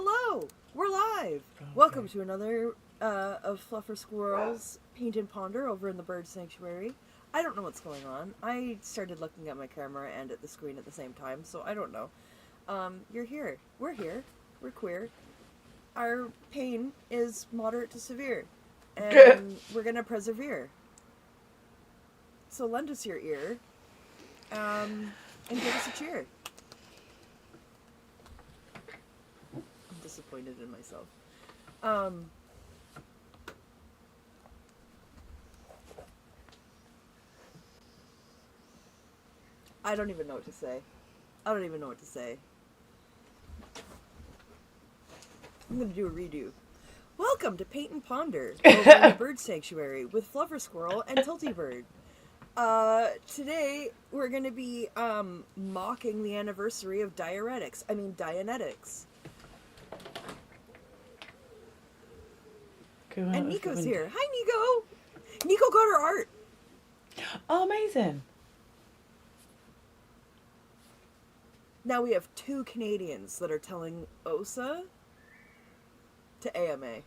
Hello! We're live! Okay. Welcome to another of Fluffer Squirrel's Paint and Ponder over in the Bird Sanctuary. I don't know what's going on. I started looking at my camera and at the screen at the same time, so I don't know. You're here. We're here. We're queer. Our pain is moderate to severe. And we're gonna persevere. So lend us your ear. And give us a cheer. I'm disappointed in myself. I don't even know what to say. I don't even know what to say. I'm gonna do a redo. Welcome to Paint and Ponder over in the Bird Sanctuary with Fluffer Squirrel and Tilty Bird. Today we're gonna be mocking the anniversary of Dianetics. And Nico's here. Hi, Nico! Nico got her art! Oh, amazing. Now we have 2 Canadians that are telling OSA to AMA.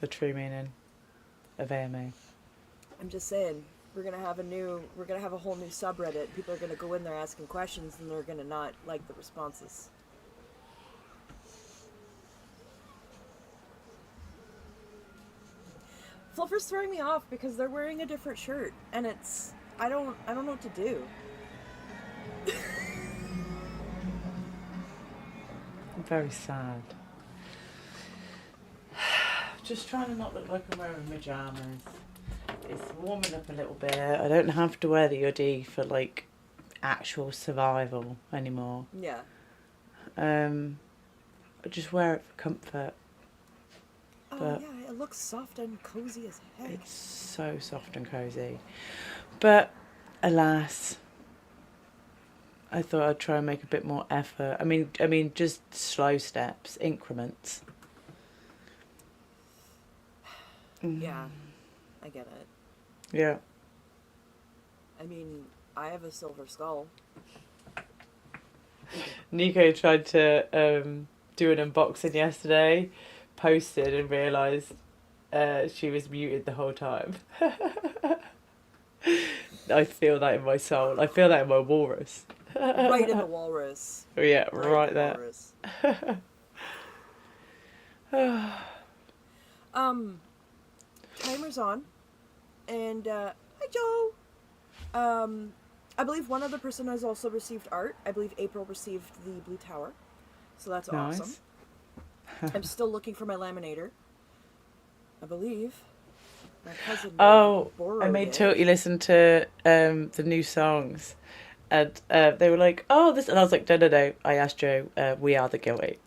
The true meaning of AMA. I'm just saying, we're gonna have a whole new subreddit. People are gonna go in there asking questions and they're gonna not like the responses. Fluffer's throwing me off because they're wearing a different shirt, and it's I don't know what to do. I'm very sad. Just trying to not look like I'm wearing pyjamas. It's warming up a little bit. I don't have to wear the hoodie for like actual survival anymore. Yeah. I just wear it for comfort. Oh But yeah, it looks soft and cozy as heck. it's so soft and cozy. But alas, I thought I'd try and make a bit more effort. I mean, just slow steps, increments. Yeah, I get it. Yeah. I mean, I have a silver skull. Nico tried to do an unboxing yesterday, posted and realised she was muted the whole time. I feel that in my soul. I feel that in my walrus. Right in the walrus. Yeah, right there. Timer's on. And, hi Joe! I believe one other person has also received art. I believe April received the Blue Tower. So that's Nice. awesome. I'm still looking for my laminator. I believe. My cousin borrowed I made it. Tilty listen to the new songs. And they were like, oh, this... And I was like, no. I asked Joe, we are the guilty.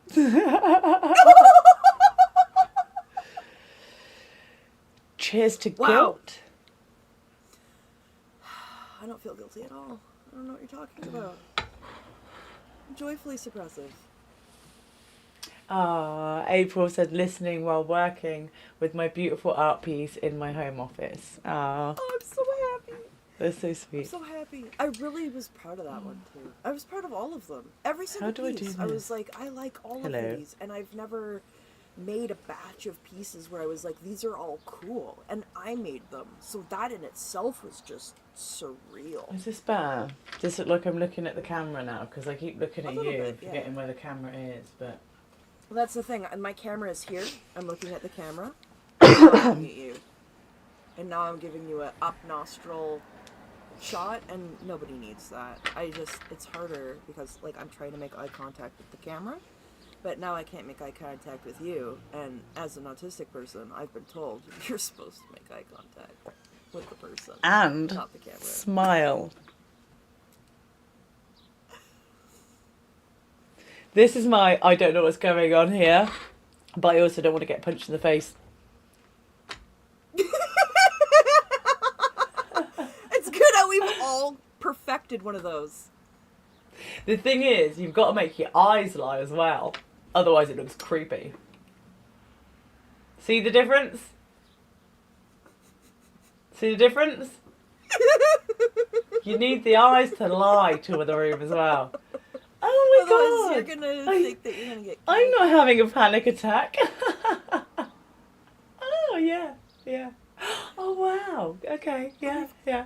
Cheers to guilt. I don't feel guilty at all. I don't know what you're talking about. Joyfully suppressive. April said, listening while working with my beautiful art piece in my home office. Oh, I'm so happy. That's so I'm sweet. so happy. I really was proud of that one too. I was proud of all of them. Every single How do I do piece. I was this? like, I like all Hello. of these, and I've never made a batch of pieces where I was like, these are all cool, and I made them. So that in itself was just surreal. Is this better? Does it look like I'm looking at the camera now? Because I keep looking at you little and bit, yeah. forgetting where the camera is. But Well, that's the thing. My camera is here. I'm looking at the camera. I'm looking at you. And now I'm giving you a up nostril shot, and nobody needs that. It's harder because, like, I'm trying to make eye contact with the camera, but now I can't make eye contact with you, and as an autistic person, I've been told you're supposed to make eye contact with the person, and not the camera. smile. This is my I don't know what's going on here, but I also don't want to get punched in the face. It's good how we've all perfected one of those. The thing is, you've got to make your eyes lie as well. Otherwise it looks creepy. See the difference? See the difference? You need the eyes to lie to the room as well. Otherwise, you're God. gonna think that you're gonna get. I'm killed. not having a panic attack. Oh, yeah. Yeah. Oh, wow. Okay. Yeah. Yeah.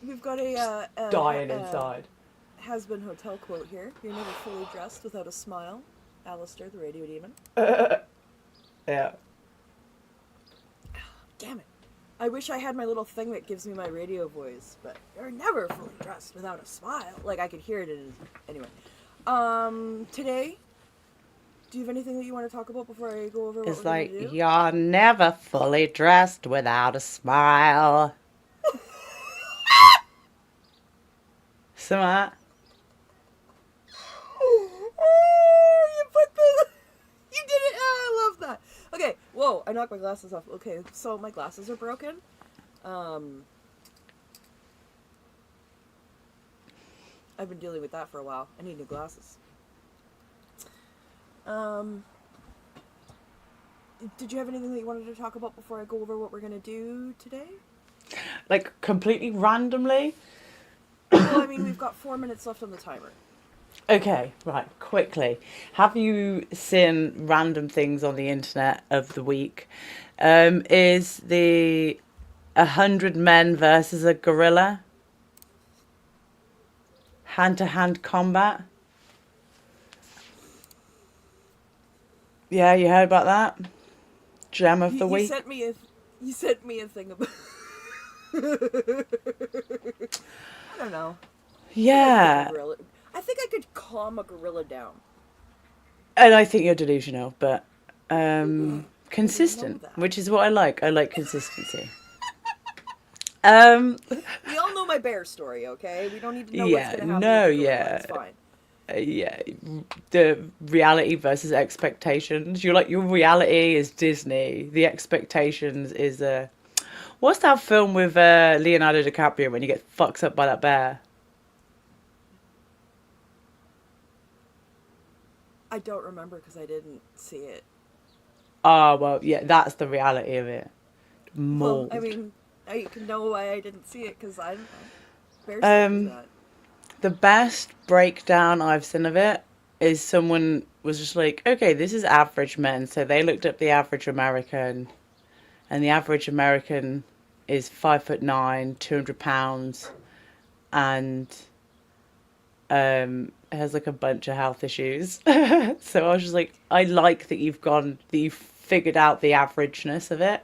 We've got a Dying inside. has-been hotel quote here. You're never fully dressed without a smile. Alistair, the radio demon. Yeah. Damn it. I wish I had my little thing that gives me my radio voice, but you're never fully dressed without a smile. Like, I could hear it in... Anyway. Today, do you have anything that you want to talk about before I go over what It's we're like, going to do? you're never fully dressed without a smile. Smart. You put the... You did it! Oh, I love that. Okay, whoa, I knocked my glasses off. Okay, so my glasses are broken. I've been dealing with that for a while. I need new glasses. Did you have anything that you wanted to talk about before I go over what we're going to do today? Like, completely randomly? Well, I mean, we've got 4 minutes left on the timer. Okay, right, quickly. Have you seen random things on the internet of the week? Is the 100 men versus a gorilla? Hand-to-hand combat? Yeah, you heard about that? Gem of the You week? sent me a thing about... I don't know. Yeah. I think I could calm a gorilla down. And I think you're delusional, but consistent, that. which is what I like. I like consistency. We all know my bear story, okay? We don't need to know what's going to happen. No, with the gorilla. yeah. It's fine. Yeah, the reality versus expectations. You're like, your reality is Disney. The expectations is what's that film with Leonardo DiCaprio when you get fucked up by that bear? I don't remember because I didn't see it. Oh, well, yeah, that's the reality of it. Mold. Well, I mean, I can know why I didn't see it because I don't know. Bears do that. The best breakdown I've seen of it is someone was just like, okay, this is average men. So they looked up the average American, and the average American is 5'9", 200 pounds, and has like a bunch of health issues. So I was just like, I like that you've figured out the averageness of it.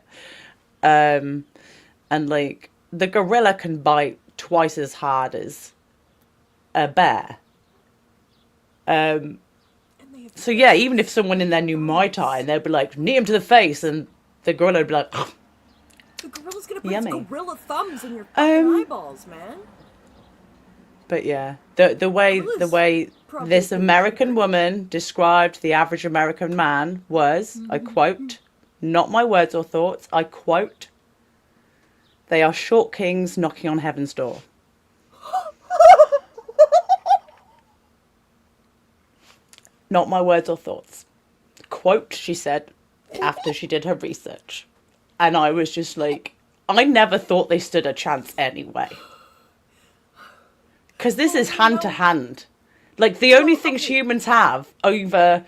And like, the gorilla can bite twice as hard as a bear. So yeah, even if someone in there knew Muay Thai, and they'd be like, knee him to the face, and the gorilla would be like, the gorilla's gonna put yummy. its gorilla thumbs in your fucking eyeballs, man. But yeah, the way this American woman described the average American man was, I quote, not my words or thoughts, I quote, they are short kings knocking on heaven's door. Not my words or thoughts. Quote, she said, after she did her research. And I was just like, I never thought they stood a chance anyway. Because this is hand to hand. Like, the only things humans have over...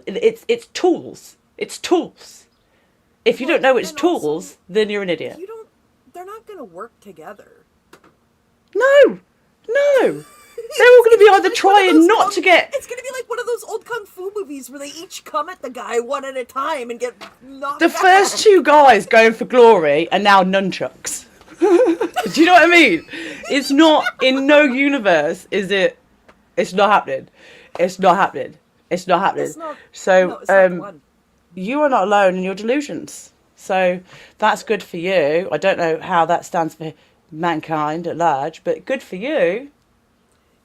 It's tools. It's tools. If you don't know it's tools, also, then you're an idiot. They're not going to work together. No! They're all going to be either trying not to get... It's going to be like one of those old kung fu movies where they each come at the guy one at a time and get knocked The out. first two guys going for glory are now nunchucks. Do you know what I mean? It's not, in no universe is it... It's not happening. It's not happening. It's not happening. It's not, so, no, it's not the one. You are not alone in your delusions. So, that's good for you. I don't know how that stands for mankind at large, but good for you.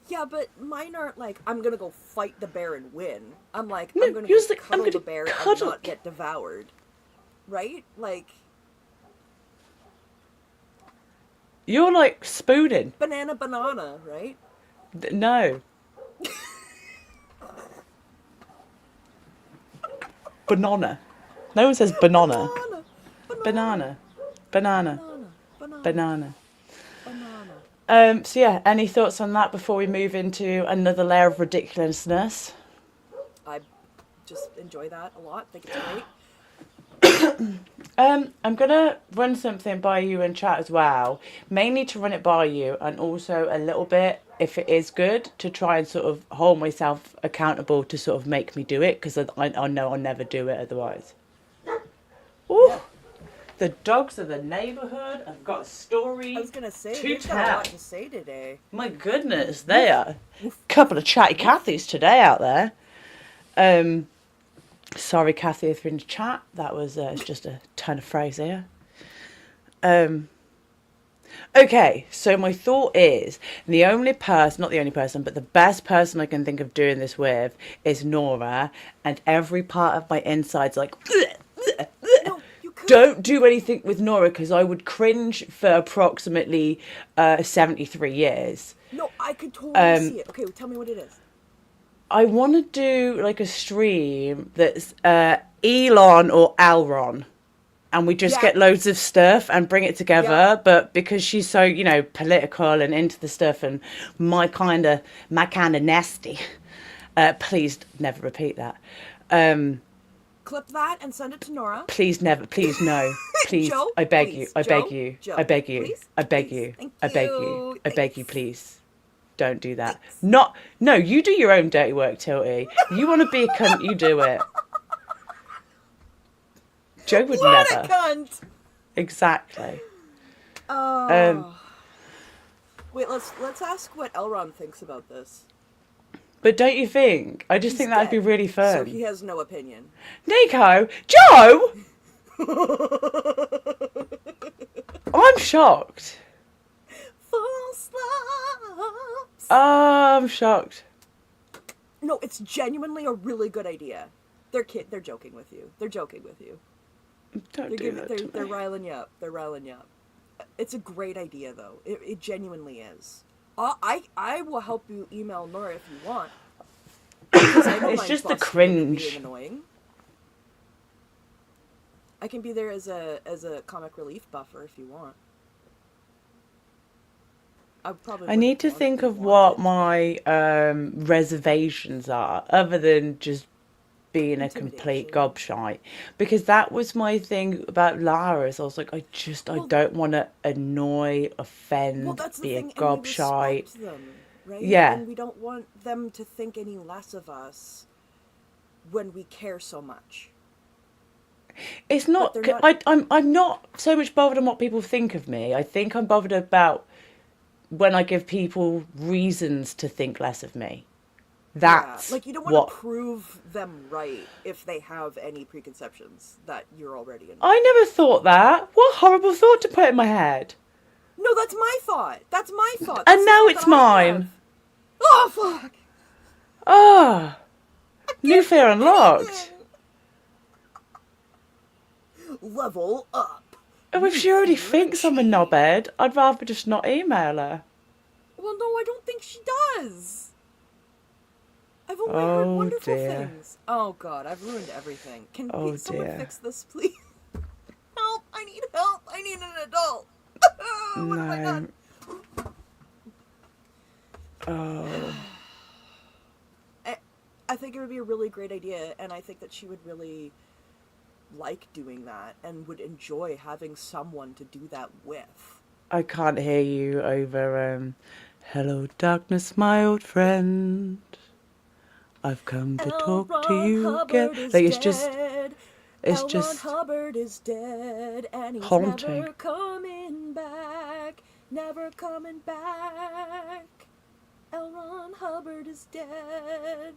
Yeah, but mine aren't like, I'm going to go fight the bear and win. I'm like, No, I'm going to cuddle gonna the bear cuddle. and not get devoured. Right? Like... You're like spooning. Banana, right? No. Banana. No one says banana. Banana. Banana. Banana. Banana. So yeah, any thoughts on that before we move into another layer of ridiculousness? I just enjoy that a lot. Think it's great. I'm gonna run something by you in chat as well, mainly to run it by you, and also a little bit, if it is good, to try and sort of hold myself accountable to sort of make me do it, because I know I'll never do it otherwise. Ooh, Yeah. the dogs of the neighbourhood have got a story I was gonna say to they've got a tell. lot to say today. My goodness, they are a couple of chatty Cathys today out there. Sorry, Kathy, if you're in the chat. That was just a ton of phrase here. Okay, so my thought is the only person, not the only person, but the best person I can think of doing this with is Nora, and every part of my inside's like, No, you could. don't do anything with Nora because I would cringe for approximately 73 years. No, I could totally see it. Okay, tell me what it is. I want to do like a stream that's Elon or Elron, and we just get loads of stuff and bring it together. Yeah. But because she's so, you know, political and into the stuff and my kind of nasty, please never repeat that. Clip that and send it to Nora. Please never, please no, please, Joe, I beg please. you, I Joe, beg you, Joe, I beg you, please, I beg please. you, Thank I beg you. you, I beg you, Thanks. please. Don't do that. Not, no, you do your own dirty work, Tilty. You want to be a cunt, you do it. Joe would What never. a cunt! Exactly. Oh. Wait, let's ask what Elron thinks about this. But don't you think? I just He's think that'd be dead, really fun. So he has no opinion. Nico, Joe. I'm shocked. False loves. I'm shocked. No, it's genuinely a really good idea. They're joking with you. They're joking with you. Don't do that to me. They're riling you up. They're riling you up. It's a great idea, though. It genuinely is. I will help you email Nora if you want. I know It's mine's just the busted with cringe. being annoying. I can be there as a comic relief buffer if you want. I need to think of what my reservations are, other than just being a complete gobshite. Because that was my thing about Lara's. I was like, I don't want to annoy, offend, be a gobshite. And we respect them, right? Yeah. And we don't want them to think any less of us when we care so much. It's not. I'm not so much bothered on what people think of me. I think I'm bothered about when I give people reasons to think less of me. That's like you don't want to prove them right if they have any preconceptions that you're already in. I never thought that. What horrible thought to put in my head. No, that's my thought. That's my thought. And now it's mine. Oh fuck. Oh. New fear unlocked. Level up. Oh, if she already thinks I'm a knobhead, I'd rather just not email her. Well, no, I don't think she does. I've only heard wonderful things. Oh god, I've ruined everything. Can someone fix this, please? Help! I need help! I need an adult! What have I done? Oh. I think it would be a really great idea, and I think that she would really like doing that and would enjoy having someone to do that with. I can't hear you over hello darkness, my old friend. I've come to talk to you again. Like it's just Hubbard is dead and he's haunting. never coming back. Never coming back. L. Ron Hubbard is dead.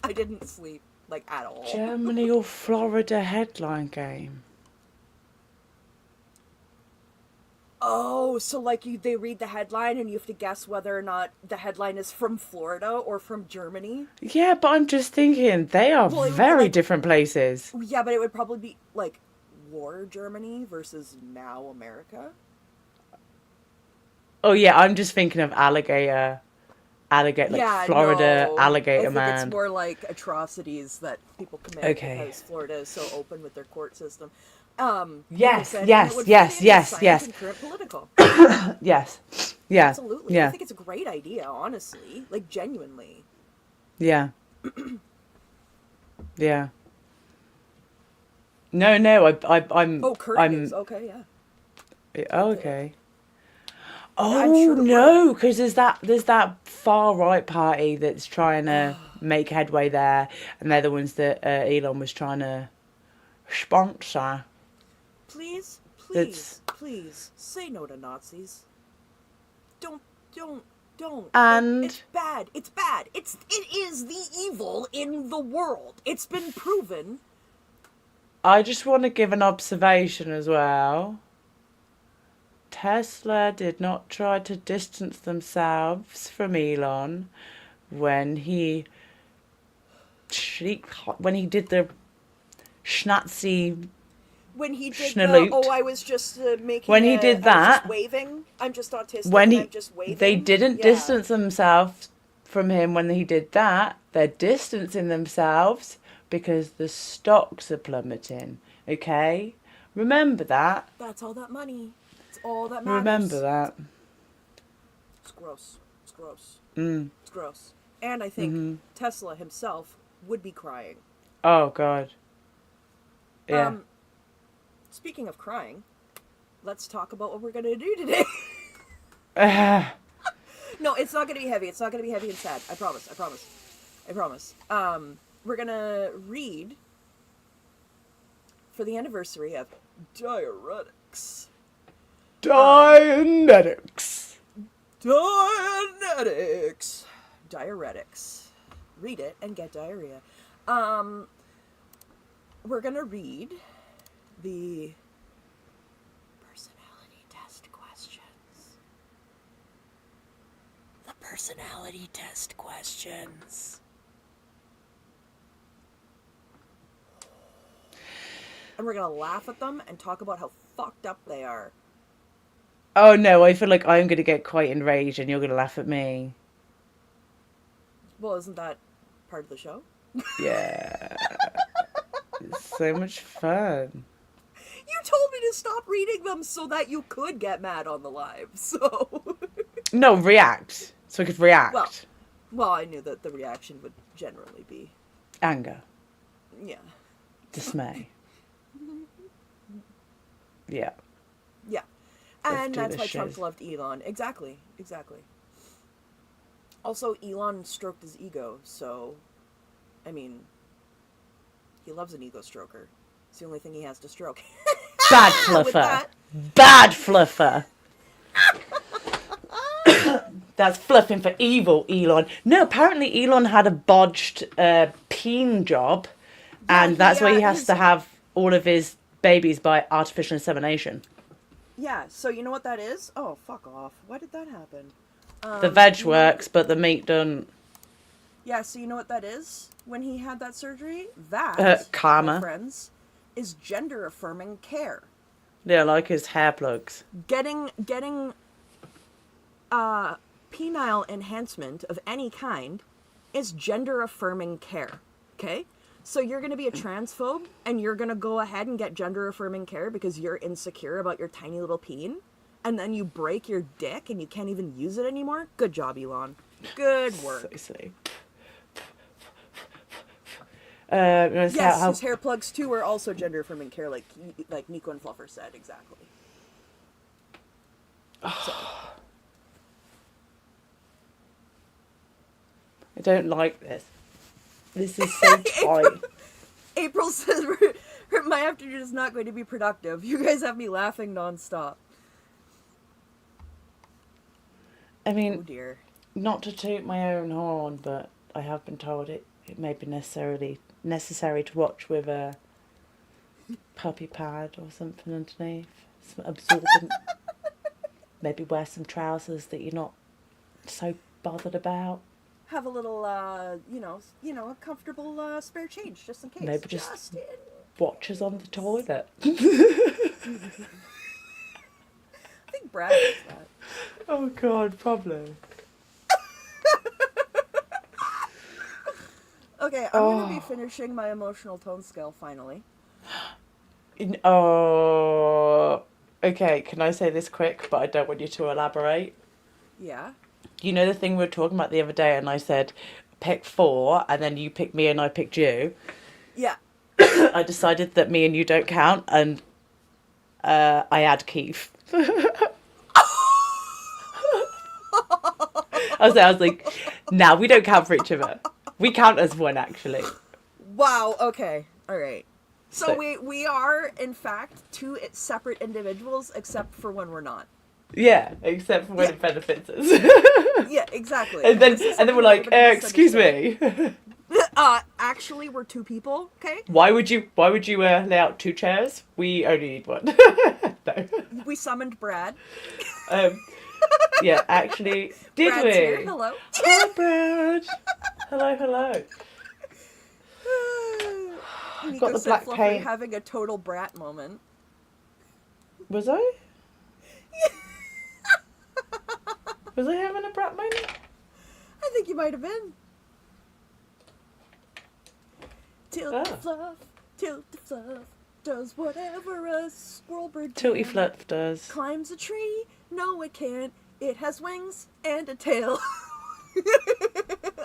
I didn't sleep, like, at all. Germany or Florida headline game. Oh, so, like, they read the headline and you have to guess whether or not the headline is from Florida or from Germany? Yeah, but I'm just thinking, they are very different places. Yeah, but it would probably be, like, war Germany versus now America. Oh, yeah, I'm just thinking of alligator alligator, like Yeah, Florida no. alligator I think it's man. more like atrocities that people commit Okay. because Florida is so open with their court system. People Yes, said, and it yes, would fit yes, in with yes, science yes, and current political. yes. Yeah, Absolutely. I yeah, think it's a great idea, honestly. Like, genuinely. yeah, yeah. No, no, Oh, current news. I'm. Okay, yeah. Oh, The, okay. I'm Oh sure it would. no, because there's that far right party that's trying to make headway there, and they're the ones that Elon was trying to sponsor. Please, That's please, please, say no to Nazis. Don't, don't, don't. It's and bad. It's bad. It is the evil in the world. It's been proven. I just want to give an observation as well. Tesla did not try to distance themselves from Elon when he did the schnatzy When he did the, schnaloot. oh, I was just When he did I was just that, waving. I'm just autistic when and I'm he just they waving. didn't Yeah. distance themselves from him when he did that. They're distancing themselves because the stocks are plummeting. Okay? Remember that. That's all that money. It's all that Remember matters. that. It's gross. It's gross. Mm. It's gross. And I think Tesla himself would be crying. Oh God. Yeah. Speaking of crying, let's talk about what we're going to do today. No, it's not going to be heavy. It's not going to be heavy and sad. I promise. I promise. I promise. We're going to read for the anniversary of Diarrhetics. Dianetics. Dianetics. Diarrhetics. Read it and get diarrhea. We're going to read the personality test questions. The personality test questions. And we're going to laugh at them and talk about how fucked up they are. Oh no, I feel like I'm going to get quite enraged and you're going to laugh at me. Well, isn't that part of the show? Yeah. It's so much fun. You told me to stop reading them so that you could get mad on the live, so... No, react. So I could react. Well, I knew that the reaction would generally be... Anger. Yeah. Dismay. Yeah. Yeah. Let's And do that's this why shit. Trump loved Elon. Exactly. Exactly. Also, Elon stroked his ego, so... I mean... He loves an ego stroker. It's the only thing he has to stroke. Bad With fluffer. that, Bad fluffer. That's fluffing for evil, Elon. No, apparently Elon had a botched peen job, and that's why he has to have all of his babies by artificial insemination. yeah, so you know what that is? Oh, fuck off. Why did that happen? The veg works, but the meat doesn't. Yeah, so you know what that is? When he had that surgery? That, karma. my friends, is gender-affirming care. Yeah, like his hair plugs. Getting penile enhancement of any kind is gender-affirming care, okay? So you're going to be a transphobe, and you're going to go ahead and get gender-affirming care because you're insecure about your tiny little peen, and then you break your dick and you can't even use it anymore? Good job, Elon. Good work. So silly. Yes, his hair plugs too are also gender-affirming care, like Nico and Fluffer said, exactly. So. I don't like this. This is so tight. April says my afternoon is not going to be productive. You guys have me laughing nonstop. I mean, Oh dear. not to toot my own horn, but I have been told it may be necessary to watch with a puppy pad or something underneath. Some absorbent. Maybe wear some trousers that you're not so bothered about. Have a little, a comfortable spare change just in case. Maybe just watch us on the toilet. I think Brad does that. Oh God, probably. Okay, I'm gonna be finishing my emotional tone scale finally. Oh, okay. Can I say this quick? But I don't want you to elaborate. Yeah. You know the thing we were talking about the other day, and I said pick 4, and then you picked me and I picked you. Yeah. I decided that me and you don't count, and I add Keith. I was like, now we don't count for each other. We count as one, actually. Wow. Okay. All right. So, So- we are in fact two separate individuals, except for when we're not. Yeah, except for when Yeah. it benefits us. Yeah. Exactly. and then This is and then we're something like, everybody excuse me. misunderstands. Actually, we're two people. Okay. Why would you lay out 2 chairs? We only need one. No. We summoned Brad. Um, yeah, actually, did Brad's we? here. Hello. Hi, Brad. Hello. Nico got the said black Fluffer paint. having a total brat moment. Was I? Was I having a brat moment? I think you might have been. Tilt the Oh. fluff, tilt the fluff, does whatever a squirrel bird Tilty can. Fluff does. Climbs a tree, no it can't. It has wings and a tail.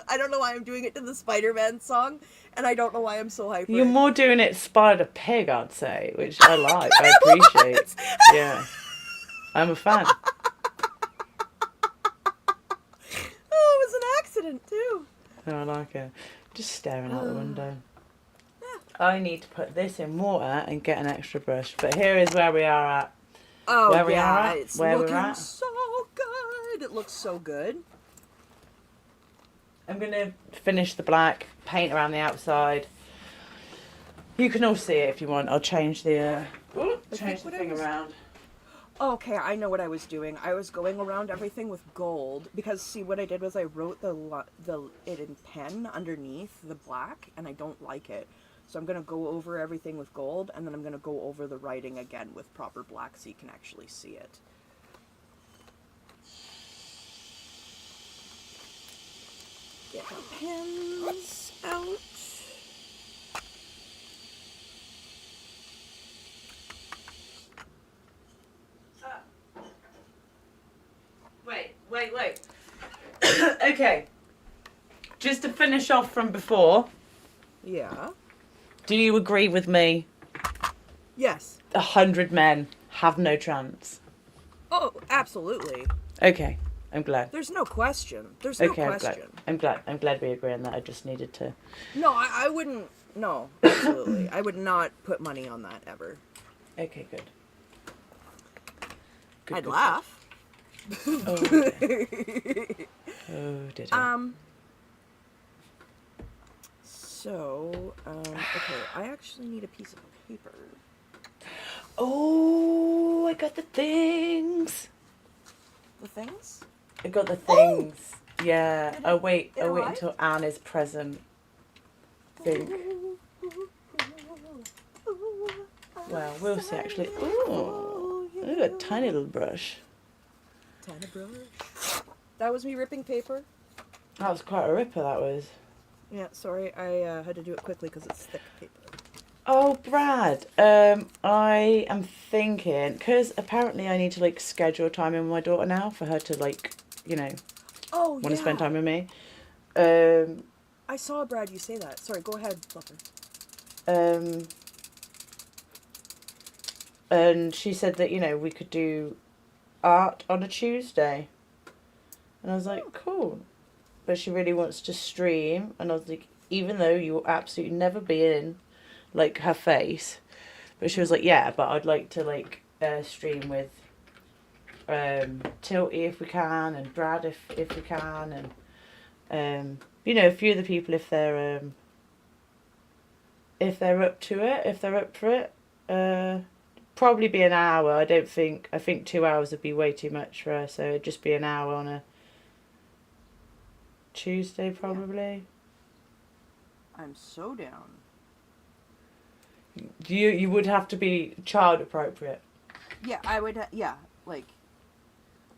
I don't know why I'm doing it to the Spider-Man song, and I don't know why I'm so hyper. You're more doing it Spider Pig, I'd say, which I like. I appreciate. Yeah. I'm a fan. Oh, it was an accident too. No, I like it. Just staring out the window. I need to put this in water and get an extra brush. But here is where we are at. Oh Where we yeah, are at? it's Where we're looking at? so good. It looks so good. I'm going to finish the black, paint around the outside. You can all see it if you want. I'll change the change the thing around. Okay, I know what I was doing. I was going around everything with gold because see what I did was I wrote it in pen underneath the black, and I don't like it. So I'm gonna go over everything with gold, and then I'm gonna go over the writing again with proper black so you can actually see it. Get our pens out. Wait. Okay. Just to finish off from before, Yeah. do you agree with me? Yes. 100 men have no chance. Oh, absolutely. Okay, I'm glad. There's no question. There's no Okay, question. I'm glad we agree on that. I just needed to. No, I wouldn't. No, absolutely. I would not put money on that ever. Okay, good. I'd laugh. Oh, okay. Oh, did I? So, okay, I actually need a piece of paper. Oh, I got the things. The things? I got the things. Yeah. It- I'll wait it arrived? until Anne is present. Think. Well, we'll see actually. Ooh, look at a tiny little brush. Tiny brush. That was me ripping paper. That was quite a ripper, that was. Yeah, sorry, I had to do it quickly because it's thick paper. Oh, Brad, I am thinking, because apparently I need to, like, schedule time in with my daughter now for her to, like, you know, Oh, want to spend yeah. time with me. I saw Brad, you say that. Sorry, go ahead, Fluffer. And she said that, you know, we could do art on a Tuesday. And I was like, cool. But she really wants to stream. And I was like, even though you'll absolutely never be in, like, her face. But she was like, yeah, but I'd like to, like, stream with Tilty if we can, and Brad if we can, and, you know, a few of the people if they're up to it, if they're up for it. Probably be an hour. I think 2 hours would be way too much for her, so it'd just be an hour on a Tuesday probably. I'm so down. You would have to be child appropriate. Yeah, I would, yeah, like,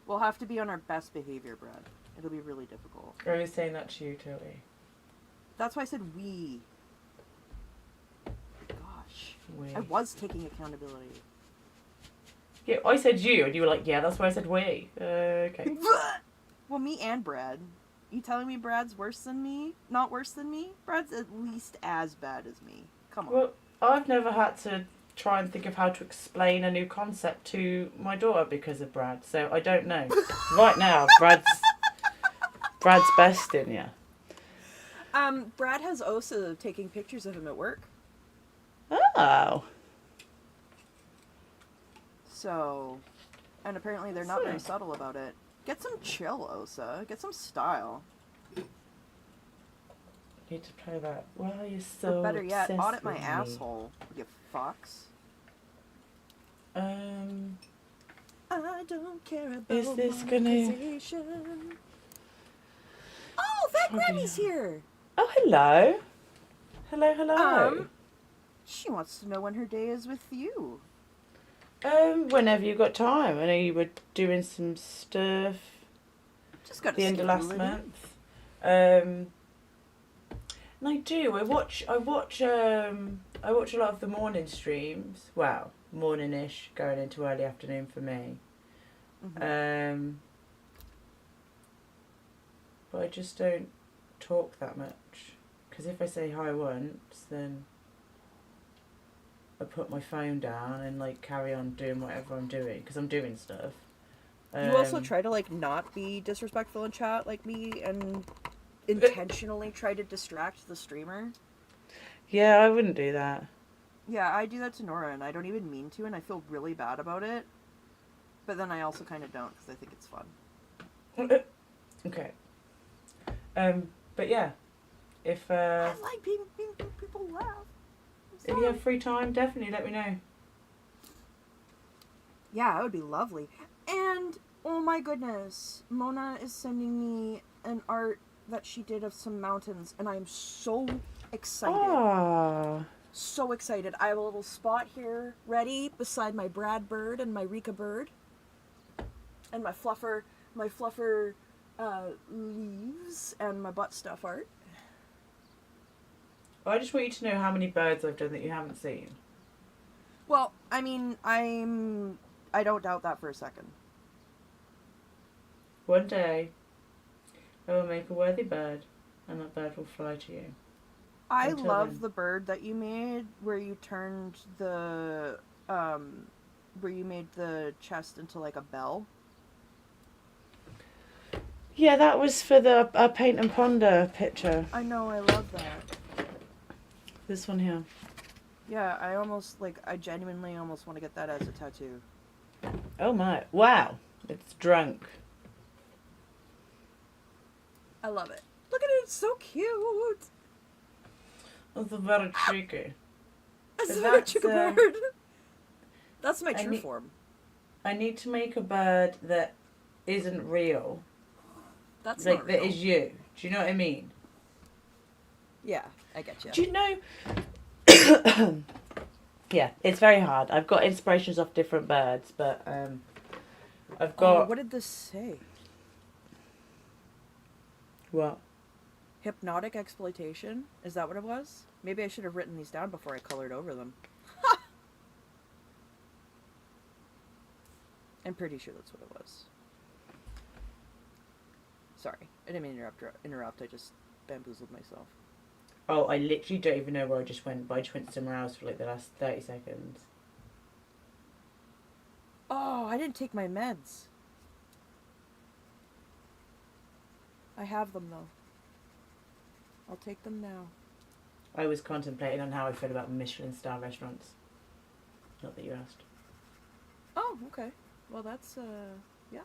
we'll have to be on our best behavior, Brad. It'll be really difficult. Are you saying that to you, Tilty? That's why I said we. Gosh. We. I was taking accountability. Yeah, I said you, and you were like, yeah, that's why I said we. Okay. Well, me and Brad. You telling me Brad's worse than me? Not worse than me? Brad's at least as bad as me. Come on. Well, I've never had to try and think of how to explain a new concept to my daughter because of Brad, so I don't know. Right now, Brad's besting you. Brad has Osa taking pictures of him at work. Oh. So, and apparently they're not very subtle about it. Get some chill, Osa. Get some style. Need to play that. Well, you're so Or better yet, obsessed audit my with me. asshole, you fucks. I don't care about Is this gonna... monetization. Oh, Fat Granny's here! Oh, hello. Hello. She wants to know when her day is with you. Whenever you got time. I know you were doing some stuff Just got the end of last month. And I do. I watch a lot of the morning streams. Well, morning-ish, going into early afternoon for me. Mm-hmm. But I just don't talk that much. Because if I say hi once, then I put my phone down and like carry on doing whatever I'm doing because I'm doing stuff. You also try to like not be disrespectful in chat like me and intentionally try to distract the streamer. Yeah, I wouldn't do that. Yeah, I do that to Nora and I don't even mean to and I feel really bad about it. But then I also kind of don't because I think it's fun. Okay. But yeah, if I like being people laugh. if you have free time, definitely let me know. Yeah, it would be lovely. And, oh my goodness, Mona is sending me an art that she did of some mountains, and I'm so excited. Ah. So excited. I have a little spot here ready beside my Brad bird and my Rika bird. And my Fluffer leaves and my butt stuff art. I just want you to know how many birds I've done that you haven't seen. Well, I mean, I don't doubt that for a second. One day, I will make a worthy bird, and that bird will fly to you. I Until love then. the bird that you made where you turned the where you made the chest into like a bell. Yeah, that was for the paint and ponder picture. I know, I love that. This one here. Yeah, I genuinely almost want to get that as a tattoo. Oh my! Wow, it's drunk. I love it. Look at it, it's so cute. That's very cheeky. That's But a that's, chicken bird. That's my I true need- form. I need to make a bird that isn't real. That's Like, not that real. is you. Do you know what I mean? Yeah, I get you. Do you know... Yeah, it's very hard. I've got inspirations off different birds, but I've got... what did this say? What? Hypnotic exploitation? Is that what it was? Maybe I should have written these down before I colored over them. I'm pretty sure that's what it was. Sorry, I didn't mean to interrupt. I just bamboozled myself. Oh, I literally don't even know where I just went, but I just went somewhere else for like the last 30 seconds. Oh, I didn't take my meds. I have them though. I'll take them now. I was contemplating on how I feel about Michelin star restaurants. Not that you asked. Oh, okay. Well, that's, yeah.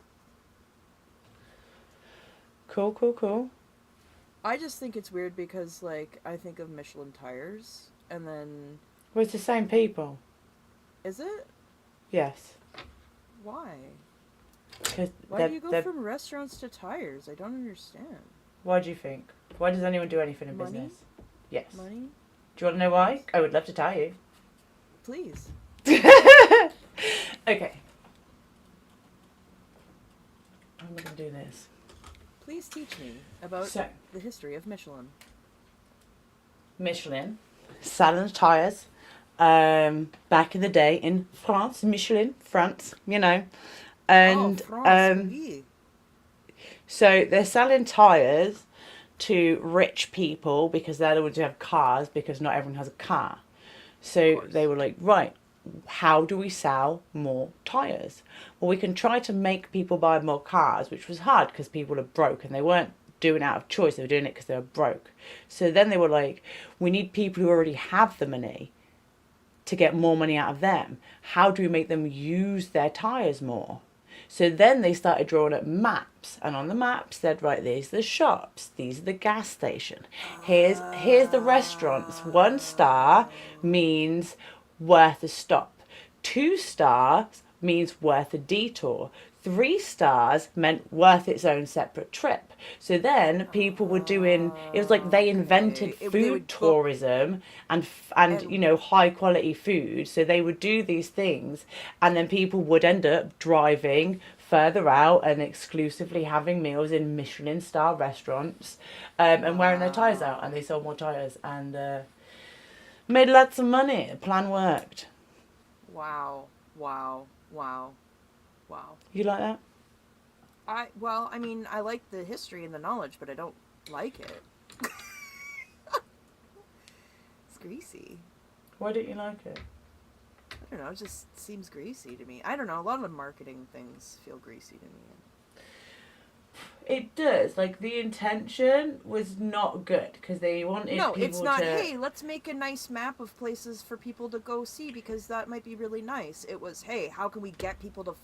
Cool. I just think it's weird because, like, I think of Michelin tires, and then... Well, it's the same people. Is it? Yes. Why? Cause Why do you go from restaurants to tires? I don't understand. Why do you think? Why does anyone do anything in Money? business? Yes. Money? Do you want to know why? I would love to tell you. Please. Okay. I'm going to do this. Please teach me about So, the history of Michelin. Michelin selling tyres back in the day in France, Michelin, France, you know. And France, oui. so they're selling tyres to rich people because they're the ones who have cars because not everyone has a car. So they were like, right, how do we sell more tyres? Well, we can try to make people buy more cars, which was hard because people are broke and they weren't doing it out of choice. They were doing it because they were broke. So then they were like, we need people who already have the money to get more money out of them. How do we make them use their tyres more? So then they started drawing up maps, and on the maps they'd write, these are the shops, these are the gas station, here's the restaurants. 1 star means worth a stop, 2 stars means worth a detour, 3 stars meant worth its own separate trip. So then people were doing, it was like they invented food tourism and you know, high quality food. So they would do these things, and then people would end up driving further out and exclusively having meals in Michelin star restaurants, and wearing their tyres out, and they sold more tyres and made lots of money. The plan worked. Wow. You like that? Well, I mean, I like the history and the knowledge, but I don't like it. It's greasy. Why don't you like it? I don't know, it just seems greasy to me. I don't know, a lot of the marketing things feel greasy to me. It does. Like, the intention was not good because they wanted people to... No, it's not, hey, let's make a nice map of places for people to go see because that might be really nice. It was, hey, how can we get people to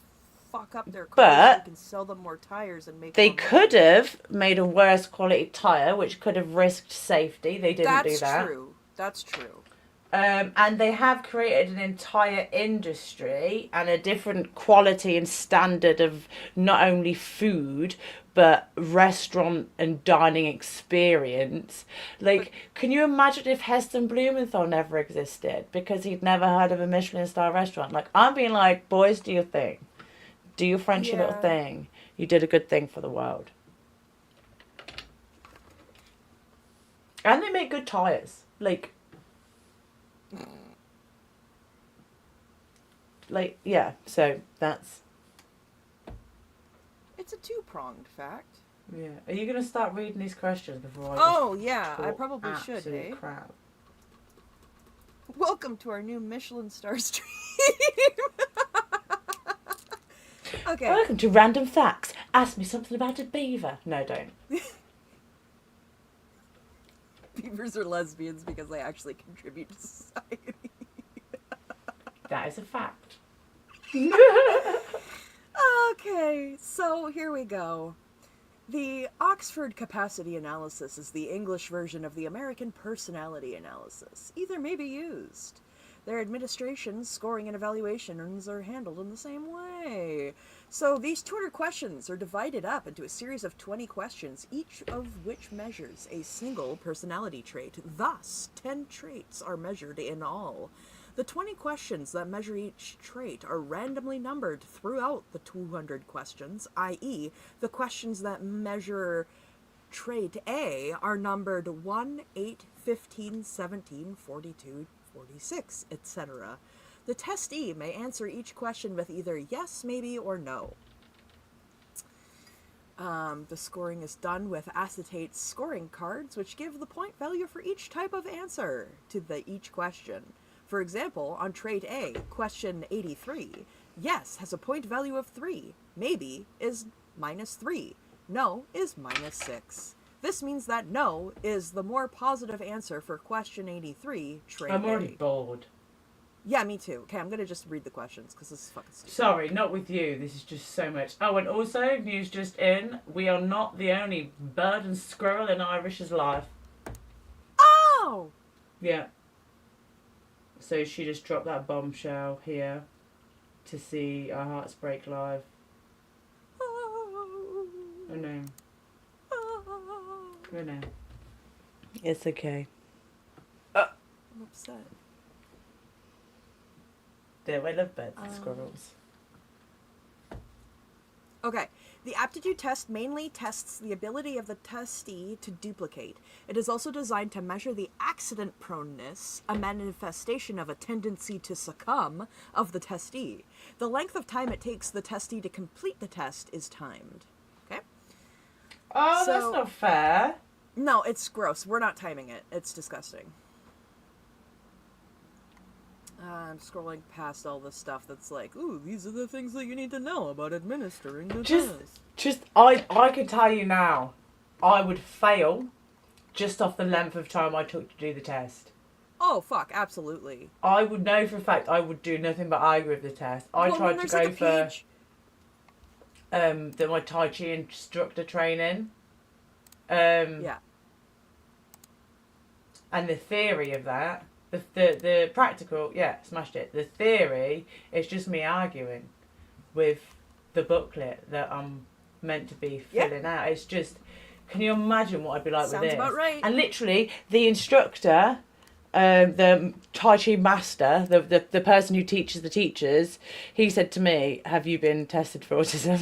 fuck up their cars so we can sell them more tires and make they more could have made a worse quality tyre, which could have risked safety. They didn't do that. That's true. And they have created an entire industry and a different quality and standard of not only food, but restaurant and dining experience. Like, can you imagine if Heston Blumenthal never existed because he'd never heard of a Michelin star restaurant? Like, I'm being like, boys, do your thing. Do your Frenchy little thing. You did a good thing for the world. And they make good tyres. Like, yeah, so that's... It's a two-pronged fact. Yeah. Are you going to start reading these questions before I I probably should, hey? Crap. Welcome to our new Michelin star stream. Okay. Welcome to Random Facts. Ask me something about a beaver. No, don't. Beavers are lesbians because they actually contribute to society. That is a fact. Okay, so here we go. The Oxford Capacity Analysis is the English version of the American Personality Analysis. Either may be used. Their administration, scoring, and evaluations are handled in the same way. So these 200 questions are divided up into a series of 20 questions, each of which measures a single personality trait. Thus, 10 traits are measured in all. The 20 questions that measure each trait are randomly numbered throughout the 200 questions, i.e., the questions that measure trait A are numbered 1, 8, 15, 17, 42, 46, etc. The testee may answer each question with either yes, maybe, or no. The scoring is done with acetate scoring cards, which give the point value for each type of answer to each question. For example, on trait A, question 83, yes has a point value of 3, maybe is -3, no is -6. This means that no is the more positive answer for question 83, trait A. I'm already bored. Yeah, me too. Okay, I'm going to just read the questions because this is fucking stupid. Sorry, not with you. This is just so much. Oh, and also, news just in, we are not the only bird and squirrel in Irish's life. Oh! Yeah. So she just dropped that bombshell here to see Our Hearts Break live. Oh no. Oh no. It's okay. I'm upset. Yeah, I love birds and squirrels. Okay, The aptitude test mainly tests the ability of the testee to duplicate. It is also designed to measure the accident proneness, a manifestation of a tendency to succumb, of the testee. The length of time it takes the testee to complete the test is timed. Okay? Oh, So- that's not fair. No, it's gross. We're not timing it. It's disgusting. I'm scrolling past all this stuff that's like, ooh, these are the things that you need to know about administering the test. I can tell you now, I would fail just off the length of time I took to do the test. Oh, fuck, absolutely. I would know for a fact I would do nothing but argue with the test. I Well, tried then to there's go like a page- for my Tai Chi instructor training. Yeah. And the theory of that, the practical, yeah, smashed it. The theory is just me arguing with the booklet that I'm meant to be filling out. It's just, can you imagine what I'd be like Sounds with this? about right. And literally, the instructor, the Tai Chi master, the person who teaches the teachers, he said to me, "Have you been tested for autism?"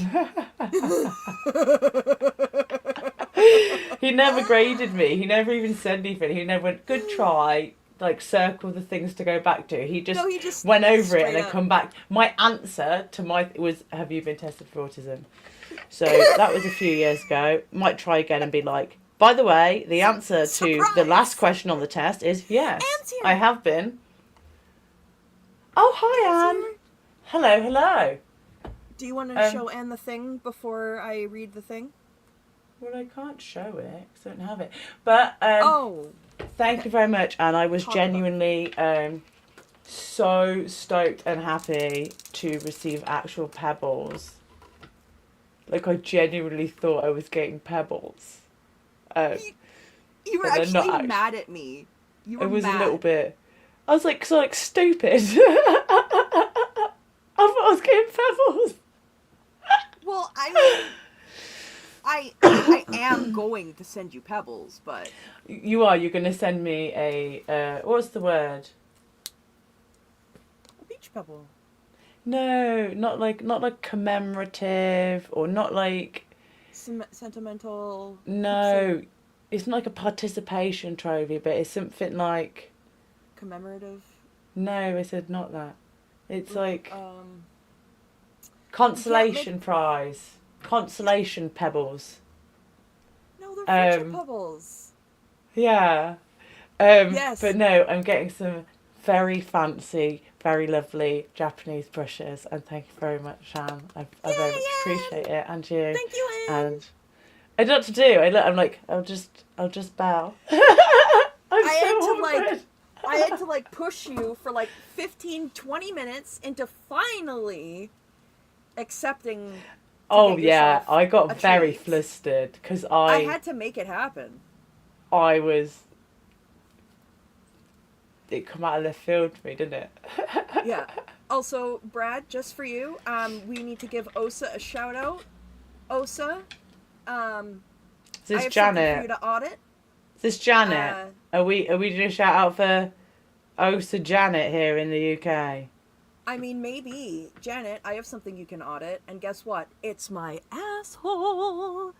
He never graded me. He never even said anything. He never went, "Good try." Like, circle the things to go back to. He just went over it and then come back. My answer to was, "Have you been tested for autism?" So that was a few years ago. Might try again and be like, "By the way, the answer to the last question on the test is yes, Anne's here. I have been." Oh, hi, Anne. Here. Hello, hello. Do you want to show Anne the thing before I read the thing? Well, I can't show it because I don't have it. But thank you very much, Anne. I was genuinely so stoked and happy to receive actual pebbles. Like, I genuinely thought I was getting pebbles. You were But they're not actually mad at me. You were It was mad. a little bit. I was like, stupid. I thought I was getting pebbles. Well, I mean, I am going to send you pebbles, but You are. You're going to send me a what's the word? a beach pebble. No, not like commemorative or not like. Sentimental. No, it's not like a participation trophy, but it's something like. Commemorative. No, I said not that. It's like consolation prize, consolation pebbles. No, they're friendship pebbles. Yeah. Yes. But no, I'm getting some very fancy, very lovely Japanese brushes, and thank you very much, Anne. I very much appreciate it, and you. Thank you, Anne. And I don't know what to do. I'm like, I'll just bow. I had to push you for 15-20 minutes into finally accepting. Oh yeah, I got a very treat. flustered because I had to make it happen. It come out of left field for me, didn't it? Yeah. Also, Brad, just for you, we need to give Osa a shout out. Osa, Is I this have something for Janet? you to audit. Is this Janet? Are we doing a shout out for Osa Janet here in the UK? I mean, maybe. Janet, I have something you can audit, and guess what? It's my asshole.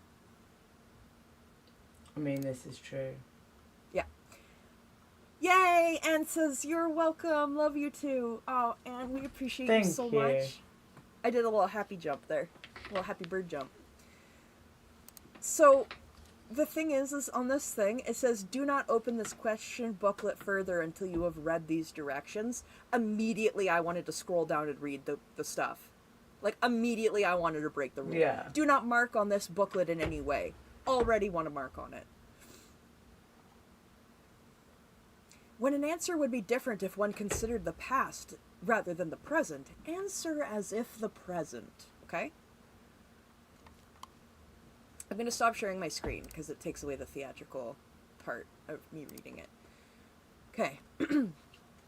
I mean, this is true. Yeah. Yay! Anne says, you're welcome. Love you too. Oh, Anne, we appreciate you so much. I did a little happy jump there. A little happy bird jump. So, the thing is on this thing, it says, do not open this question booklet further until you have read these directions. Immediately, I wanted to scroll down and read the stuff. Immediately, I wanted to break the rule. Yeah. Do not mark on this booklet in any way. Already want to mark on it. When an answer would be different if one considered the past rather than the present, answer as if the present. Okay? I'm going to stop sharing my screen because it takes away the theatrical part of me reading it. Okay.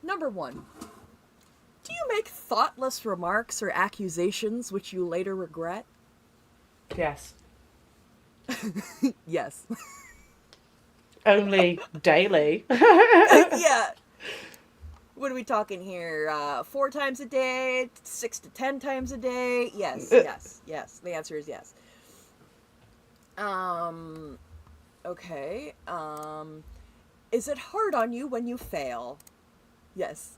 Number 1. Do you make thoughtless remarks or accusations which you later regret? Yes. Yes. Only daily. Yeah. What are we talking here? 4 times a day? 6 to 10 times a day? Yes, yes, yes. The answer is yes. Okay. Is it hard on you when you fail? Yes.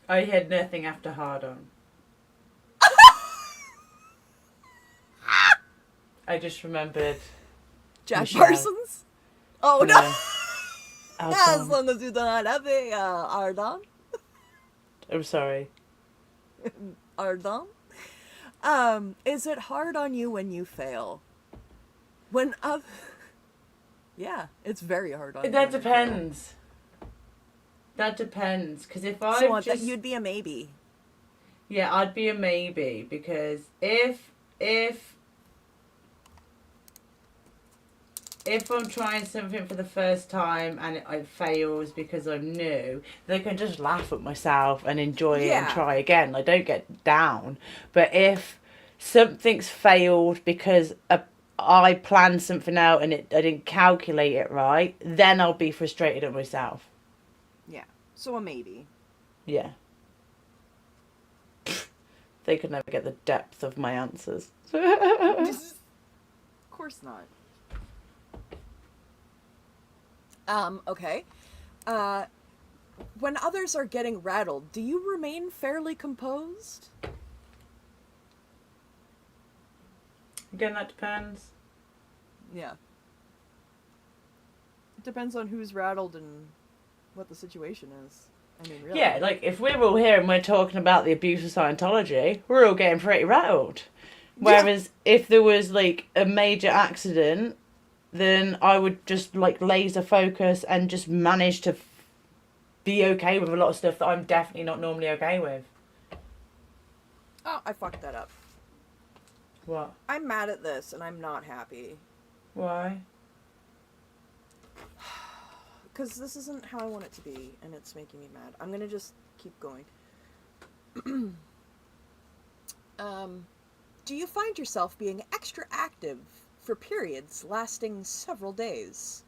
I had nothing after hard on. I just remembered Jack Michelle. Parsons? Oh, no. As Alton. long as you don't have a Ardon. I'm sorry. Ardon? Is it hard on you when you fail? When yeah, it's very hard on you. That depends. That depends. Because if I So just... you'd be a maybe. Yeah, I'd be a maybe. Because if I'm trying something for the first time and it fails because I'm new, they can just laugh at myself and enjoy it and try again. I don't get down. But if something's failed because I planned something out and I didn't calculate it right, then I'll be frustrated at myself. Yeah. So a maybe. Yeah. They could never get the depth of my answers. Of course not. Okay. When others are getting rattled, do you remain fairly composed? Again, that depends. Yeah. It depends on who's rattled and what the situation is. I mean, really. Yeah, like, if we're all here and we're talking about the abuse of Scientology, we're all getting pretty rattled. Whereas if there was, like, a major accident, then I would just, like, laser focus and just manage to be okay with a lot of stuff that I'm definitely not normally okay with. Oh, I fucked that up. What? I'm mad at this and I'm not happy. Why? Because this isn't how I want it to be and it's making me mad. I'm gonna just keep going. Do you find yourself being extra active for periods lasting several days?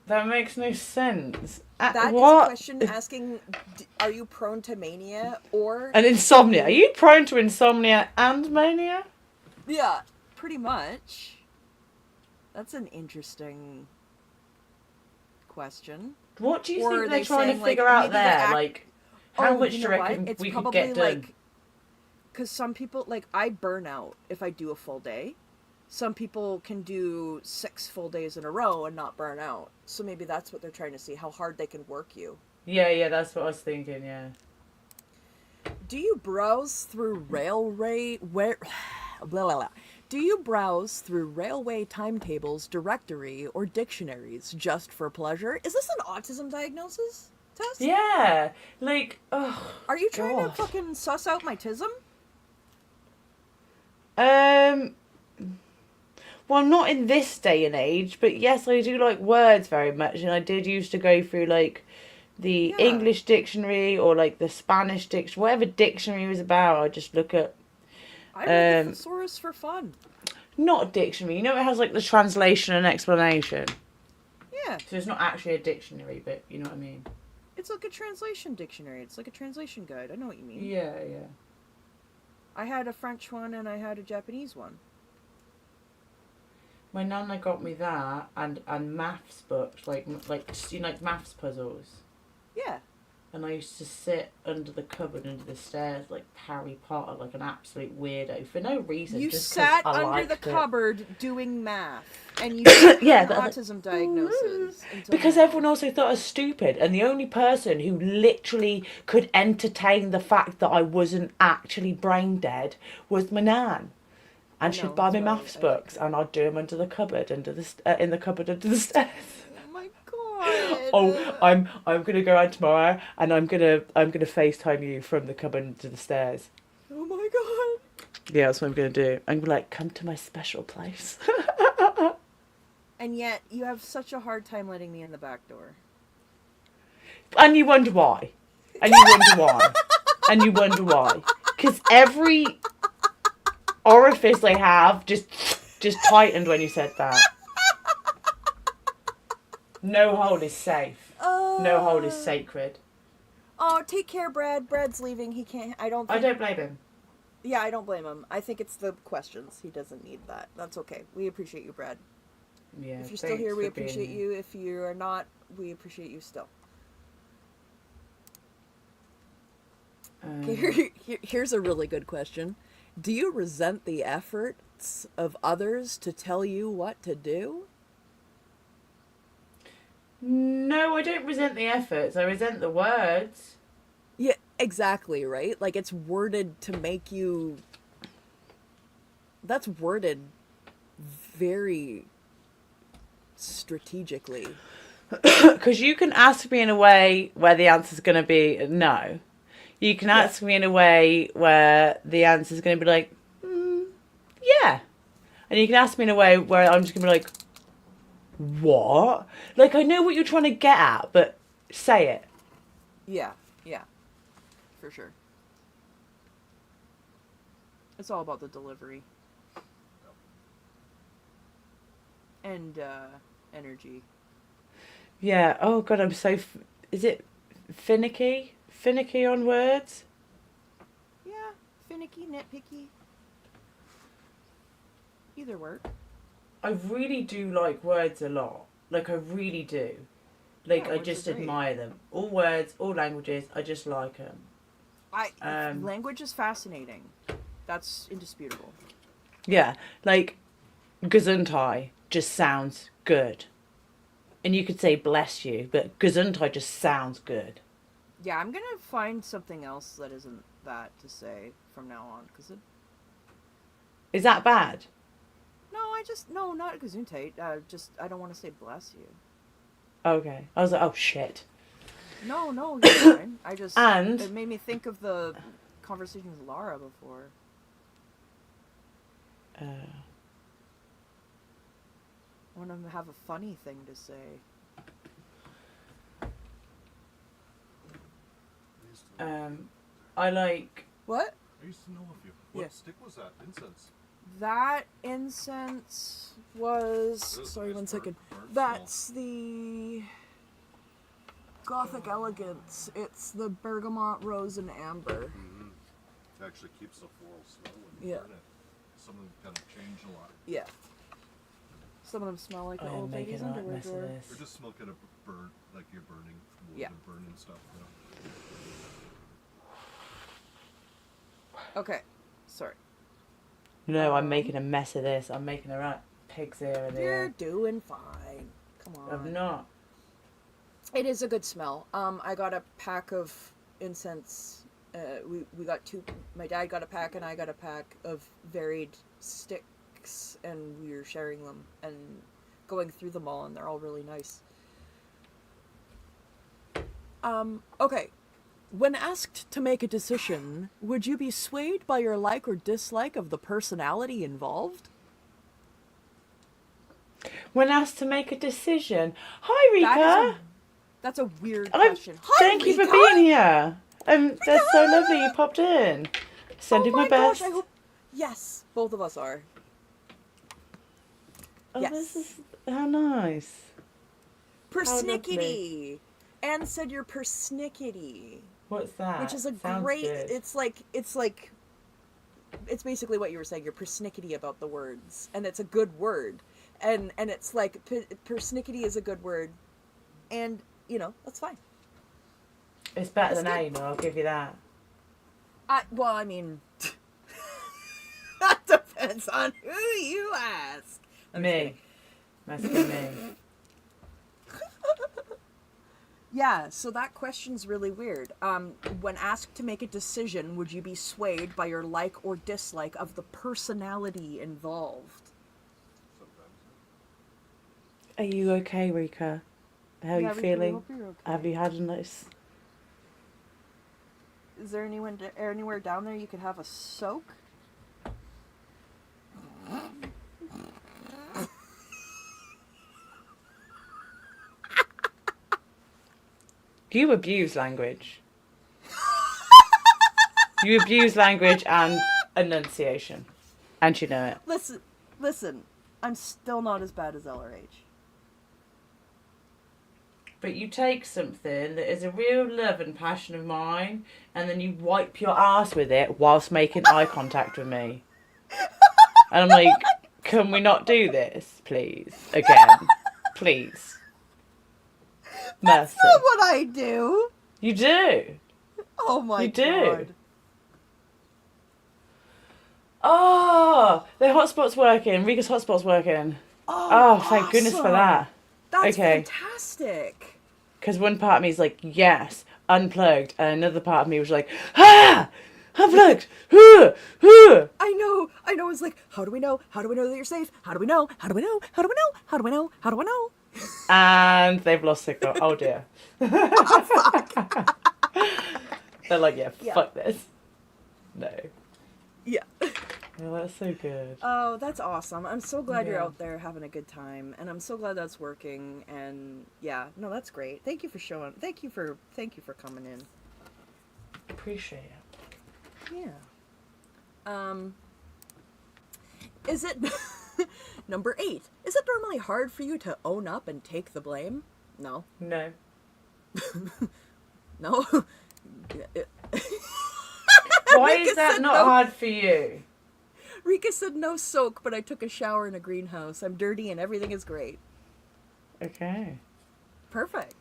That makes no sense. That what? is a question asking, are you prone to mania or... And insomnia. Are you prone to insomnia and mania? Yeah, pretty much. That's an interesting question. What do you Or think they're they trying to saying, figure like, out maybe there? the Like, how much you do you know reckon what? It's we could probably get done? like... Because some people, like, I burn out if I do a full day. Some people can do 6 full days in a row and not burn out. So maybe that's what they're trying to see, how hard they can work you. Yeah, that's what I was thinking, yeah. Do you browse through Do you browse through railway timetables, directory, or dictionaries just for pleasure? Is this an autism diagnosis test? Yeah, like, oh, Are you trying God. to fucking suss out my tism? Well, not in this day and age, but yes, I do like words very much, and I did used to go through, like, the English dictionary or, like, the Spanish dictionary, whatever dictionary was about, I just look at... I read the thesaurus for fun. Not a dictionary, you know it has, like, the translation and explanation. Yeah. So it's not actually a dictionary, but you know what I mean. It's like a translation dictionary. It's like a translation guide. I know what you mean. Yeah. I had a French one and I had a Japanese one. My nana got me that and maths books, like you know, like maths puzzles. Yeah. And I used to sit under the cupboard under the stairs like Harry Potter, like an absolute weirdo for no reason. You just sat 'cause I under the liked it. cupboard doing math, and you had Yeah, an autism diagnosis. Because now. everyone also thought I was stupid, and the only person who literally could entertain the fact that I wasn't actually brain dead was my nan. And she'd buy me maths books, and I'd do them under the cupboard, in the cupboard under the stairs. Oh my god! Oh, I'm gonna go out tomorrow, and I'm gonna FaceTime you from the cupboard into the stairs. Oh my god! Yeah, that's what I'm gonna do. I'm gonna like come to my special place. And yet you have such a hard time letting me in the back door. And you wonder why. And you wonder why. And you wonder why. Because every orifice I have just tightened when you said that. No hole is safe. No hole is sacred. Oh, take care, Brad. Brad's leaving. He can't. I don't blame him. Yeah, I don't blame him. I think it's the questions. He doesn't need that. That's okay. We appreciate you, Brad. Yeah. If you're still here, we appreciate you. If you are not, we appreciate you still. Okay, here's a really good question. Do you resent the efforts of others to tell you what to do? No, I don't resent the efforts. I resent the words. Yeah, exactly, right? Like, it's worded to make you... That's worded very strategically. Because you can ask me in a way where the answer's going to be no. You can ask me in a way where the answer's going to be like, yeah. And you can ask me in a way where I'm just going to be like, what? Like, I know what you're trying to get at, but say it. Yeah, for sure. It's all about the delivery. And, energy. Yeah. Oh, God, I'm so... Is it finicky? Finicky on words? Yeah, finicky, nitpicky. Either work. I really do like words a lot. Like, I really do. Like, Yeah, I words just are great. admire them. All words, all languages, I just like them. Language is fascinating. That's indisputable. Yeah, like, Gesundheit just sounds good. And you could say bless you, but Gesundheit just sounds good. Yeah, I'm gonna find something else that isn't that to say from now on, because it... Is that bad? No, not Gesundheit. I don't want to say bless you. Okay. I was like, oh, shit. No, you're fine. And... It made me think of the conversation with Laura before. I want to have a funny thing to say. I like... What? I used to know of you. What stick was that? Incense? That incense was... Sorry, nice 1 second. burnt That's the... Gothic Elegance. It's the bergamot, rose, and amber. Mm-hmm. It actually keeps the floral smell when you burn it. Some of them kind of change a lot. Yeah. Some of them smell like I an am old lady's making a underwear mess of drawer. this. Or just smell kind of burnt, like you're burning wood and burning stuff. Okay. Sorry. No, I'm making a mess of this. I'm making the right pigs here and You're there. doing fine. Come on. I'm not. It is a good smell. I got a pack of incense. We got two. My dad got a pack and I got a pack of varied sticks, and we were sharing them and going through them all, and they're all really nice. Okay. When asked to make a decision, would you be swayed by your like or dislike of the personality involved? When asked to make a decision. Hi, Rika. That's a weird question. Hi, Thank you for being here. That's so lovely you popped in. Sending my best. Gosh, I hope... Yes, both of us are. Oh, yes. This is how nice. Persnickety. Anne said you're persnickety. What's that? Which is a Sounds great... good. It's basically what you were saying. You're persnickety about the words. And it's a good word. And it's like, persnickety is a good word. And, you know, that's fine. It's better than Anal, I'll give you that. Well, I mean... that depends on who you ask. Me. Must be me. Yeah, so that question's really weird. When asked to make a decision, would you be swayed by your like or dislike of the personality involved? Are you okay, Rika? How are you feeling? Hope you're okay. Have you had a nice... Is there anywhere down there you could have a soak? You abuse language. You abuse language and enunciation. And you know it. Listen. I'm still not as bad as LRH. but you take something that is a real love and passion of mine, and then you wipe your ass with it whilst making eye contact with me. And I'm like, can we not do this, please? Again. Please. Mercy. That's not what I do. You do. Oh my You do. God. Oh, the hotspot's working. Rika's hotspot's working. Oh, thank goodness for awesome. that. That's Okay. fantastic. Because one part of me is like, yes, unplugged. And another part of me was like, ah, unplugged. I know. It's like, how do we know? How do we know that you're safe? How do we know? How do we know? How do we know? How do we know? How do we know? And they've lost signal. Oh, dear. They're like, yeah, fuck this. No. Yeah. Oh, that's so good. Oh, that's awesome. I'm so glad you're Yeah. out there having a good time, and I'm so glad that's working. And yeah, no, that's great. Thank you for Thank you for coming in. Appreciate it. Yeah. Is it number 8? Is it normally hard for you to own up and take the blame? No. No. No. Why Rika is that said not no. hard for you? Rika said no soak, but I took a shower in a greenhouse. I'm dirty and everything is great. Okay. Perfect.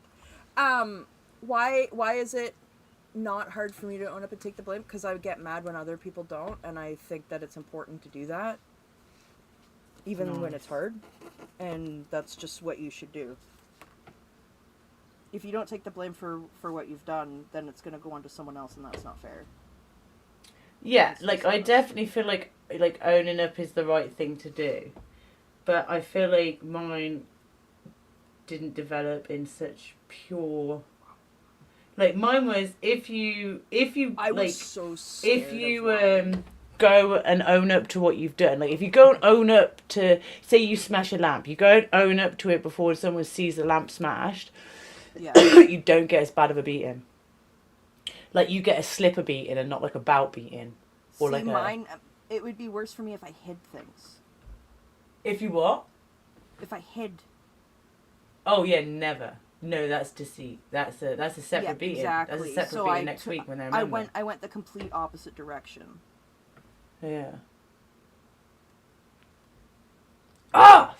Why is it not hard for me to own up and take the blame? Because I get mad when other people don't, and I think that it's important to do that, even when it's hard. And that's just what you should do. If you don't take the blame for what you've done, then it's going to go on to someone else, and that's not fair. Yeah, like I definitely feel like owning up is the right thing to do, but I feel like mine didn't develop in such pure. Like mine was if you I like was so scared if you of mine. go and own up to what you've done. Like if you go and own up to, say you smash a lamp, you go and own up to it before someone sees the lamp smashed. Yeah. You don't get as bad of a beating. Like you get a slipper beating and not like a bout beating, or See, like mine, it would be worse for me if I hid things. If you what? If I hid. Oh yeah, never. No, that's deceit. That's a separate beating. Exactly. That's a separate So beating next week when they're a member. I went the complete opposite direction. Yeah. Ah!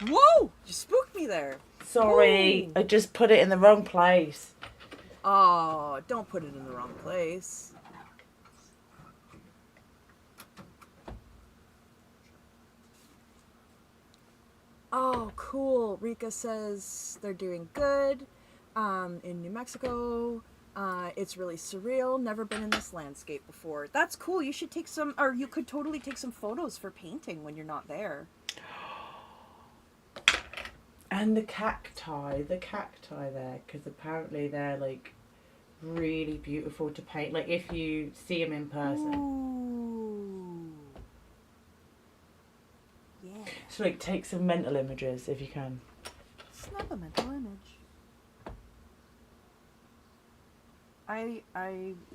Whoa! You spooked me there. Sorry, Ooh. I just put it in the wrong place. Oh, don't put it in the wrong place. Oh, cool. Rika says they're doing good in New Mexico. It's really surreal. Never been in this landscape before. That's cool. You should take some, or you could totally take some photos for painting when you're not there. And the cacti there, because apparently they're like really beautiful to paint. Like if you see them in person. Ooh. Yeah. So like take some mental images if you can. Snap a mental image. I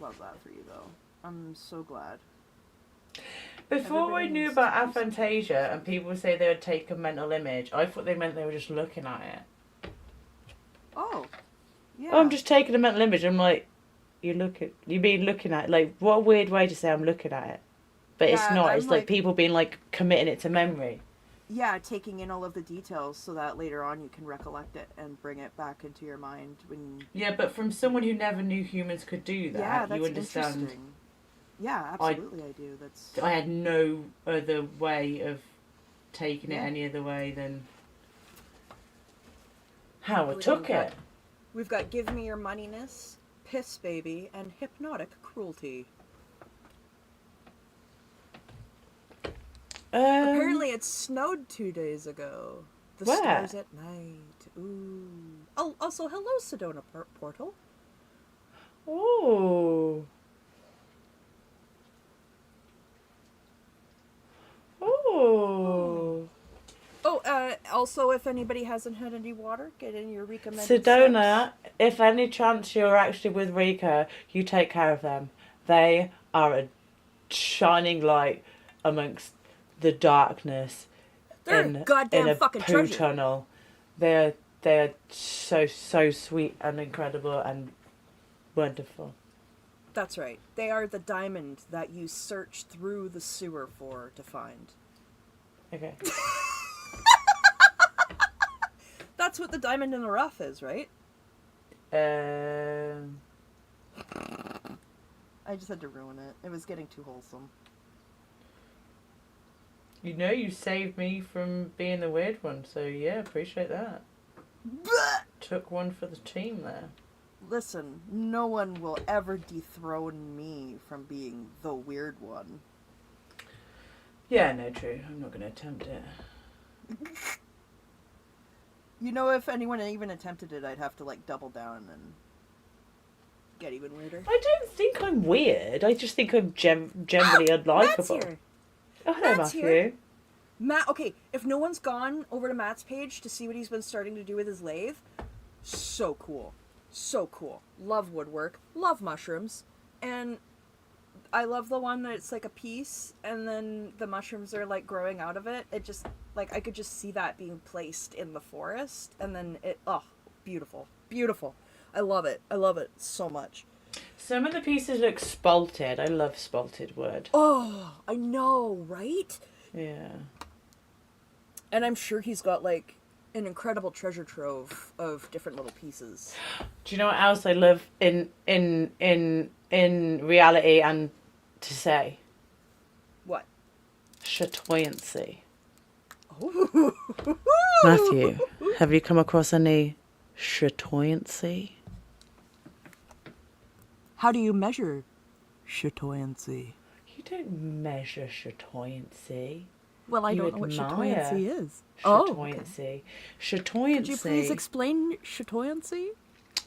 love that for you though. I'm so glad. Before I Everybody knew needs about to do something. aphantasia and people would say they would take a mental image, I thought they meant they were just looking at it. Oh. Yeah. Oh, I'm just taking a mental image. I'm like, you mean looking at it? Like, what a weird way to say I'm looking at it. But it's Yeah, not. I'm It's like like- people being like committing it to memory. Yeah, taking in all of the details so that later on you can recollect it and bring it back into your mind when. Yeah, but from someone who never knew humans could do that, Yeah, that's you understand. interesting. Yeah, absolutely, I do. That's. I had no other way of taking it Yeah. any other way than how I We've took got- it. We've got Give Me Your Moneyness, Piss Baby, and Hypnotic Cruelty. Apparently it snowed 2 days ago. The Where? stars at night. Ooh. Oh, also, hello, Sedona Portal. Oh. Oh. Oh, also, if anybody hasn't had any water, get in your recommended Sedona, steps. if any chance you're actually with Rika, you take care of them. They are a shining light amongst the darkness They're in a goddamn a fucking poo treasure. tunnel. They're they are so sweet and incredible and wonderful. That's right. They are the diamond that you search through the sewer for to find. Okay. That's what the diamond in the rough is, right? I just had to ruin it. It was getting too wholesome. You know, you saved me from being the weird one, so yeah, appreciate that. Took one for the team there. Listen, no one will ever dethrone me from being the weird one. Yeah, no, true. I'm not going to attempt it. You know, if anyone even attempted it, I'd have to, like, double down and get even weirder. I don't think I'm weird. I just think I'm generally unlikable. Matt's here. Oh, hello, Matt's Matthew. here. Matt, okay, if no one's gone over to Matt's page to see what he's been starting to do with his lathe, so cool. So cool. Love woodwork. Love mushrooms. And I love the one that it's like a piece and then the mushrooms are like growing out of it. It just, like, I could just see that being placed in the forest and then it, oh, beautiful. Beautiful. I love it. I love it so much. Some of the pieces look spalted. I love spalted wood. Oh, I know, right? Yeah. And I'm sure he's got, like, an incredible treasure trove of different little pieces. Do you know what else I love in reality and to say? What? Chatoyancy. Oh. Matthew, have you come across any chatoyancy? How do you measure chatoyancy? You don't measure chatoyancy. Well, I You don't know what admire chatoyancy is. Chatoyancy. Chatoyancy. Could you please explain chatoyancy?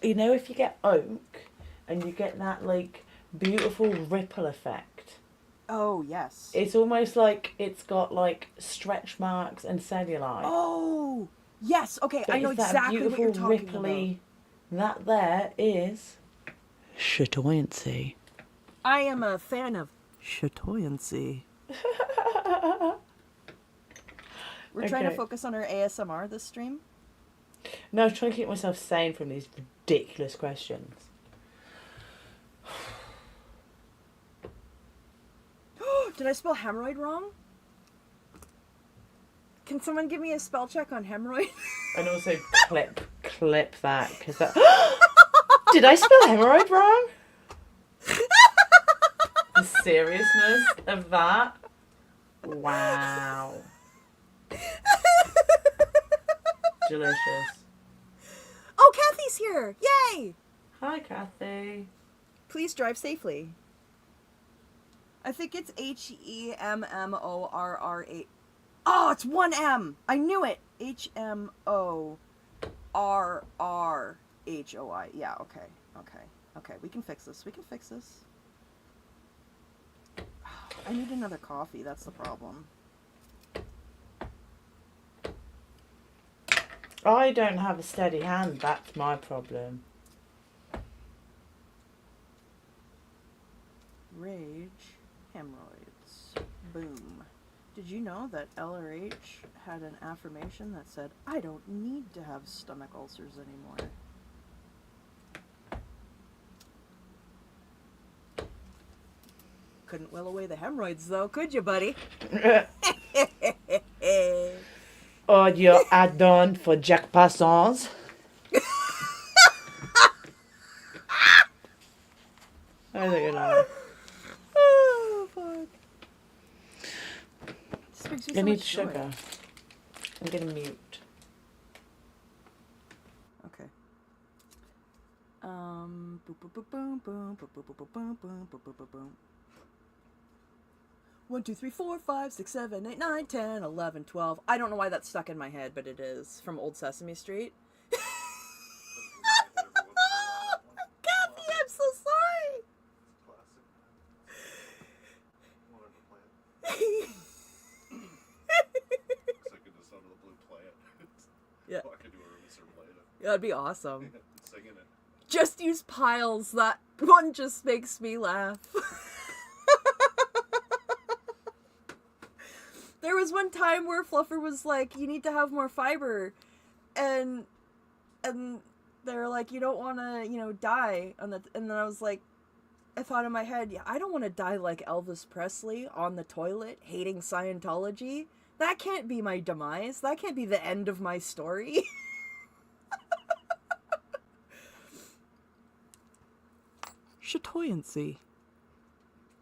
You know, if you get oak and you get that, like, beautiful ripple effect. Oh, yes. It's almost like it's got, like, stretch marks and cellulite. Oh, yes. Okay, But I know it's that exactly what you're beautiful, talking ripply, that there is chatoyancy. about. I am a fan of chatoyancy. We're trying to Okay. focus on our ASMR this stream. No, I was trying to keep myself sane from these ridiculous questions. Did I spell hemorrhoid wrong? Can someone give me a spell check on hemorrhoid? And also clip that, because that... Did I spell hemorrhoid wrong? The seriousness of that? Wow. Delicious. Oh, Kathy's here! Yay! Hi, Kathy. Please drive safely. I think it's HEMMORRA. Oh, it's one M! I knew it! HMORRHOI. Yeah, okay. Okay, we can fix this. I need another coffee, that's the problem. I don't have a steady hand, that's my problem. Rage, hemorrhoids. Boom. Did you know that LRH had an affirmation that said, I don't need to have stomach ulcers anymore? Couldn't will away the hemorrhoids though, could you, buddy? Or your add-on for Jack Passons. I think you know. Oh, fuck. This brings me I so need much joy. sugar. I'm gonna mute. Okay. Boom, boom, boom, boom, boom, boom, boom, boom, boom, boom, boom, boom, boom, boom. 1, 2, 3, 4, 5, 6, 7, 8, 9, 10, 11, 12. I don't know why that's stuck in my head, but it is. From Old Sesame Street. Kathy, I'm so sorry! Yeah. I could do a room serve later. That'd be awesome. Singing it. Just use piles. That one just makes me laugh. There was one time where Fluffer was like, you need to have more fiber. And And they're like, you don't want to, you know, die on the. And then I was like, I thought in my head, yeah, I don't want to die like Elvis Presley on the toilet hating Scientology. That can't be my demise. That can't be the end of my story. Chatoyancy.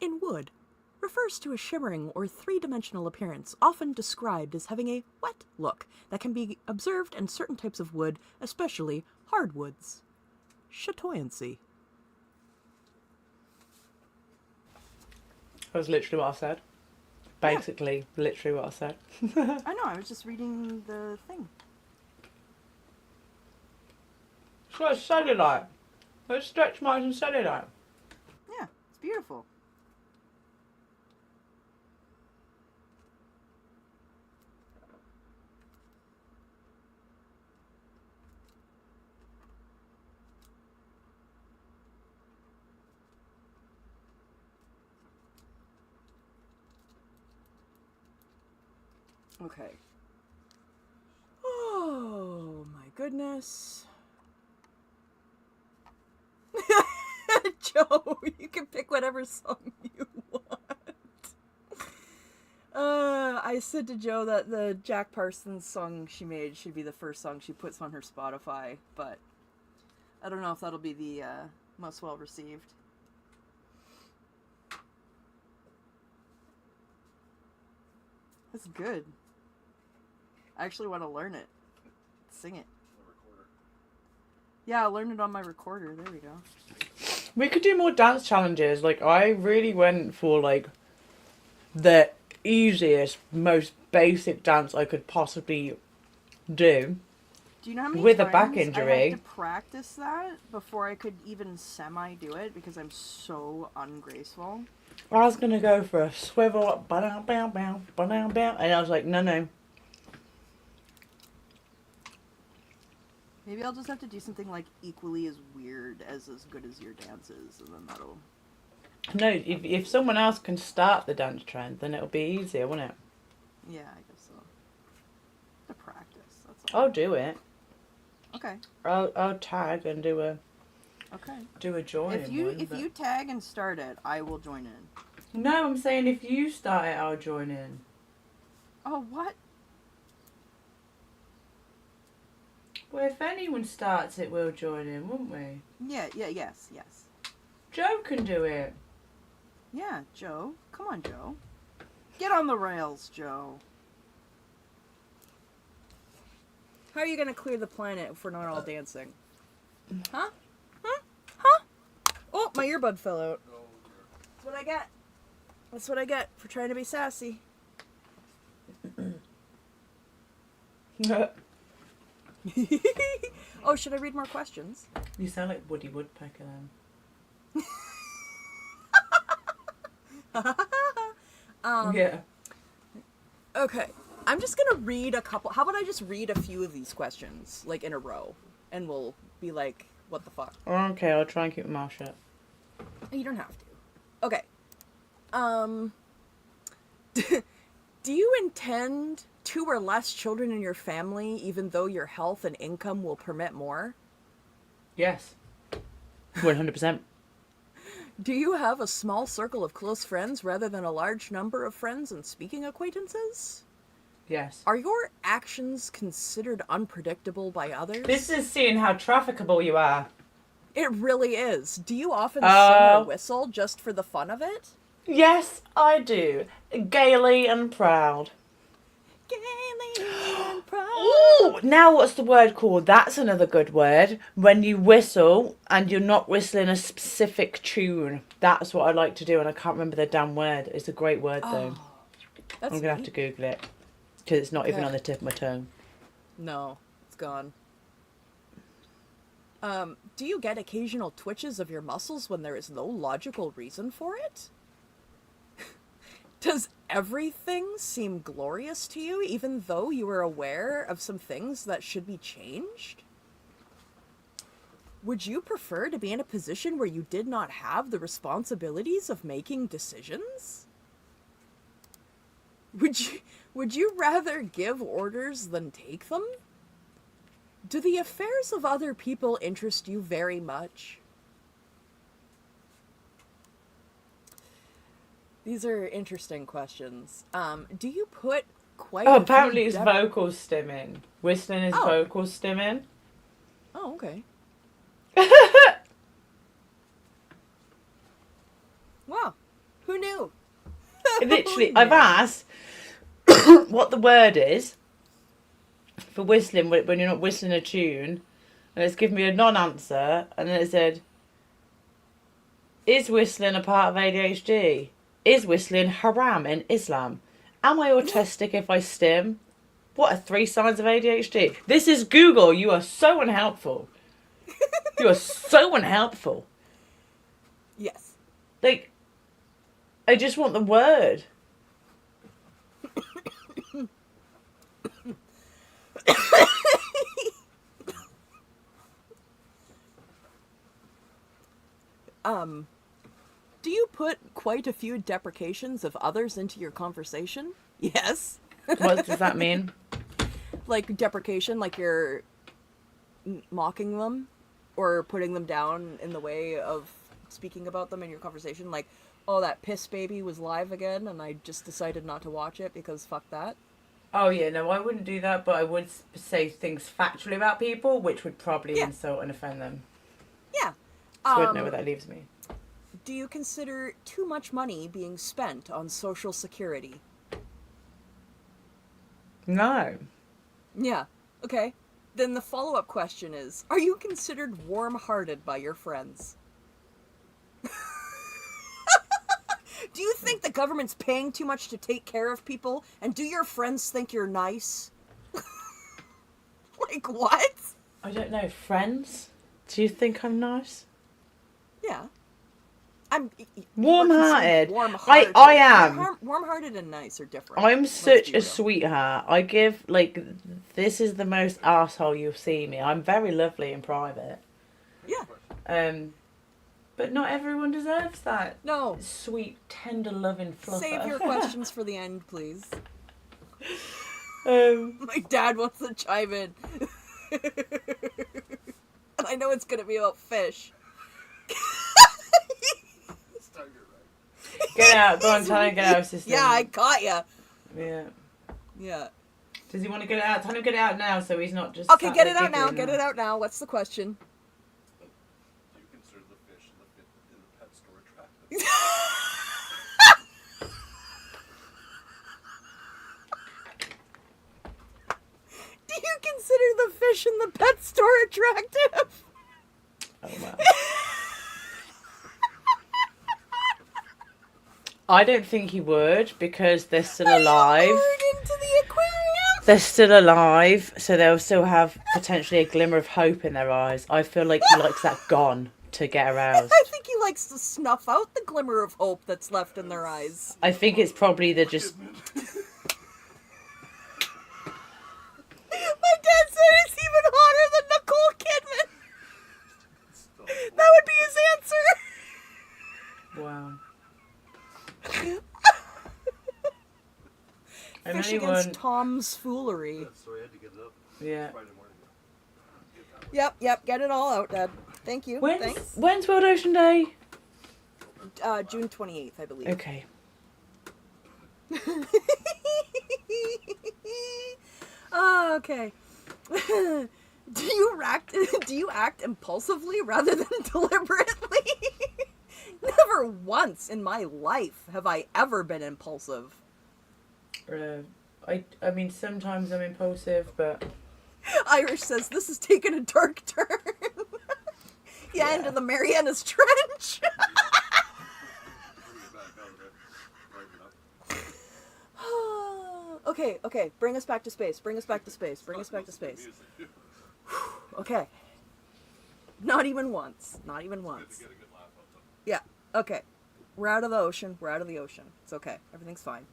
In wood, refers to a shimmering or three-dimensional appearance, often described as having a wet look that can be observed in certain types of wood, especially hardwoods. Chatoyancy. That was literally what I said. Basically, literally what I said. I know, I was just reading the thing. It's got cellulite. There's stretch marks and cellulite. Yeah, it's beautiful. Okay. Oh my goodness. Joe, you can pick whatever song you want. I said to Joe that the Jack Parsons song she made should be the first song she puts on her Spotify, but I don't know if that'll be the most well received. That's good. I actually want to learn it. Sing it. Yeah, I'll learn it on my recorder. There we go. We could do more dance challenges. Like, I really went for, like, the easiest, most basic dance I could possibly do. Do you know how many with a times back injury. I had to practice that before I could even semi-do it because I'm so ungraceful? I was going to go for a swivel, ba-dow, bow, bow, ba-dow, bow, and I was like, no. Maybe I'll just have to do something like equally as weird as good as your dances, and then that'll... No, if someone else can start the dance trend, then it'll be easier, won't it? Yeah, I guess so. To practice, that's all. I'll do it. Okay. I'll tag and do a join. If you tag and start it, I will join in. No, I'm saying if you start it, I'll join in. Oh, what? Well, if anyone starts it, we'll join in, won't we? Yes. Joe can do it. Yeah, Joe. Come on, Joe. Get on the rails, Joe. How are you going to clear the planet if we're not all dancing? Huh? Oh, my earbud fell out. That's what I get. That's what I get for trying to be sassy. Oh, should I read more questions? You sound like Woody Woodpecker then. Yeah. Okay. I'm just going to read a couple. How about I just read a few of these questions, like, in a row? And we'll be like, what the fuck? Okay, I'll try and keep my mouth shut. You don't have to. Okay. Do you intend 2 or less children in your family, even though your health and income will permit more? Yes. 100%. Do you have a small circle of close friends rather than a large number of friends and speaking acquaintances? Yes. Are your actions considered unpredictable by others? This is seeing how trafficable you are. It really is. Do you often sing or whistle just for the fun of it? Yes, I do. Gaily and proud. Gaily and proud. Ooh, now what's the word called? That's another good word. When you whistle and you're not whistling a specific tune. That's what I like to do, and I can't remember the damn word. It's a great word, though. That's I'm going to have to Google it. Because it's not even on the tip of my tongue. No, it's gone. Do you get occasional twitches of your muscles when there is no logical reason for it? Does everything seem glorious to you, even though you are aware of some things that should be changed? Would you prefer to be in a position where you did not have the responsibilities of making decisions? Would you rather give orders than take them? Do the affairs of other people interest you very much? These are interesting questions. Do you put quite Oh, a few apparently it's vocal stimming. Whistling is Oh. vocal stimming. Oh, okay. Wow. Who knew? Literally, I've asked what the word is for whistling when you're not whistling a tune, and it's given me a non-answer, and then it said, is whistling a part of ADHD? Is whistling haram in Islam? Am I autistic if I stim? What are 3 signs of ADHD? This is Google. You are so unhelpful. You are so unhelpful. Yes. Like, I just want the word. Do you put quite a few deprecations of others into your conversation? Yes. What does that mean? Like deprecation, like you're mocking them or putting them down in the way of speaking about them in your conversation. Like, oh, that piss baby was live again and I just decided not to watch it because fuck that. Oh, yeah, no, I wouldn't do that, but I would say things factually about people, which would probably insult and offend them. Yeah. So I wouldn't know where that leaves me. Do you consider too much money being spent on Social Security? No. Yeah. Okay. Then the follow-up question is, are you considered warm-hearted by your friends? Do you think the government's paying too much to take care of people? And do your friends think you're nice? Like, what? I don't know. Friends? Do you think I'm nice? Yeah. I'm Warm-hearted. Warm-hearted. I am. Warm-hearted and nice are different. I'm Let's such be a real. sweetheart. I give, like, this is the most arsehole you'll see me. I'm very lovely in private. Yeah. But not everyone deserves that. No. Sweet, tender, loving fluffer. Save your questions for the end, please. My dad wants to chime in. And I know it's going to be about fish. Get out. Go on, tell him to get out of his system. Yeah, I caught ya. Yeah. Yeah. Does he want to get it out? Tell him to get it out now so he's not just... Okay, sat get there it out now. giggling Get it out now. What's the question? Do you consider the fish in the pet store attractive? Do you consider the fish in the pet store attractive? Oh, wow. I don't think he would because they're still alive. Into the aquarium. They're still alive, so they'll still have potentially a glimmer of hope in their eyes. I feel like he likes that gone to get aroused. I think he likes to snuff out the glimmer of hope that's left in their eyes. I think it's probably the just... My dad said it's even hotter than Nicole Kidman. That would be his answer. Wow. And Fish anyone... against Tom's foolery. So I had to get it up Yeah. Friday morning. Yep, get it all out, Dad. Thank you. Thanks. When's World Ocean Day? June 28th, I believe. Okay. Oh, okay. Do you act impulsively rather than deliberately? Never once in my life have I ever been impulsive. I mean, sometimes I'm impulsive, but... Irish says this is taking a dark turn. Yeah, into the Marianas Trench. Okay, bring us back to space. Okay. Not even once. Yeah, okay. We're out of the ocean. It's okay. Everything's fine.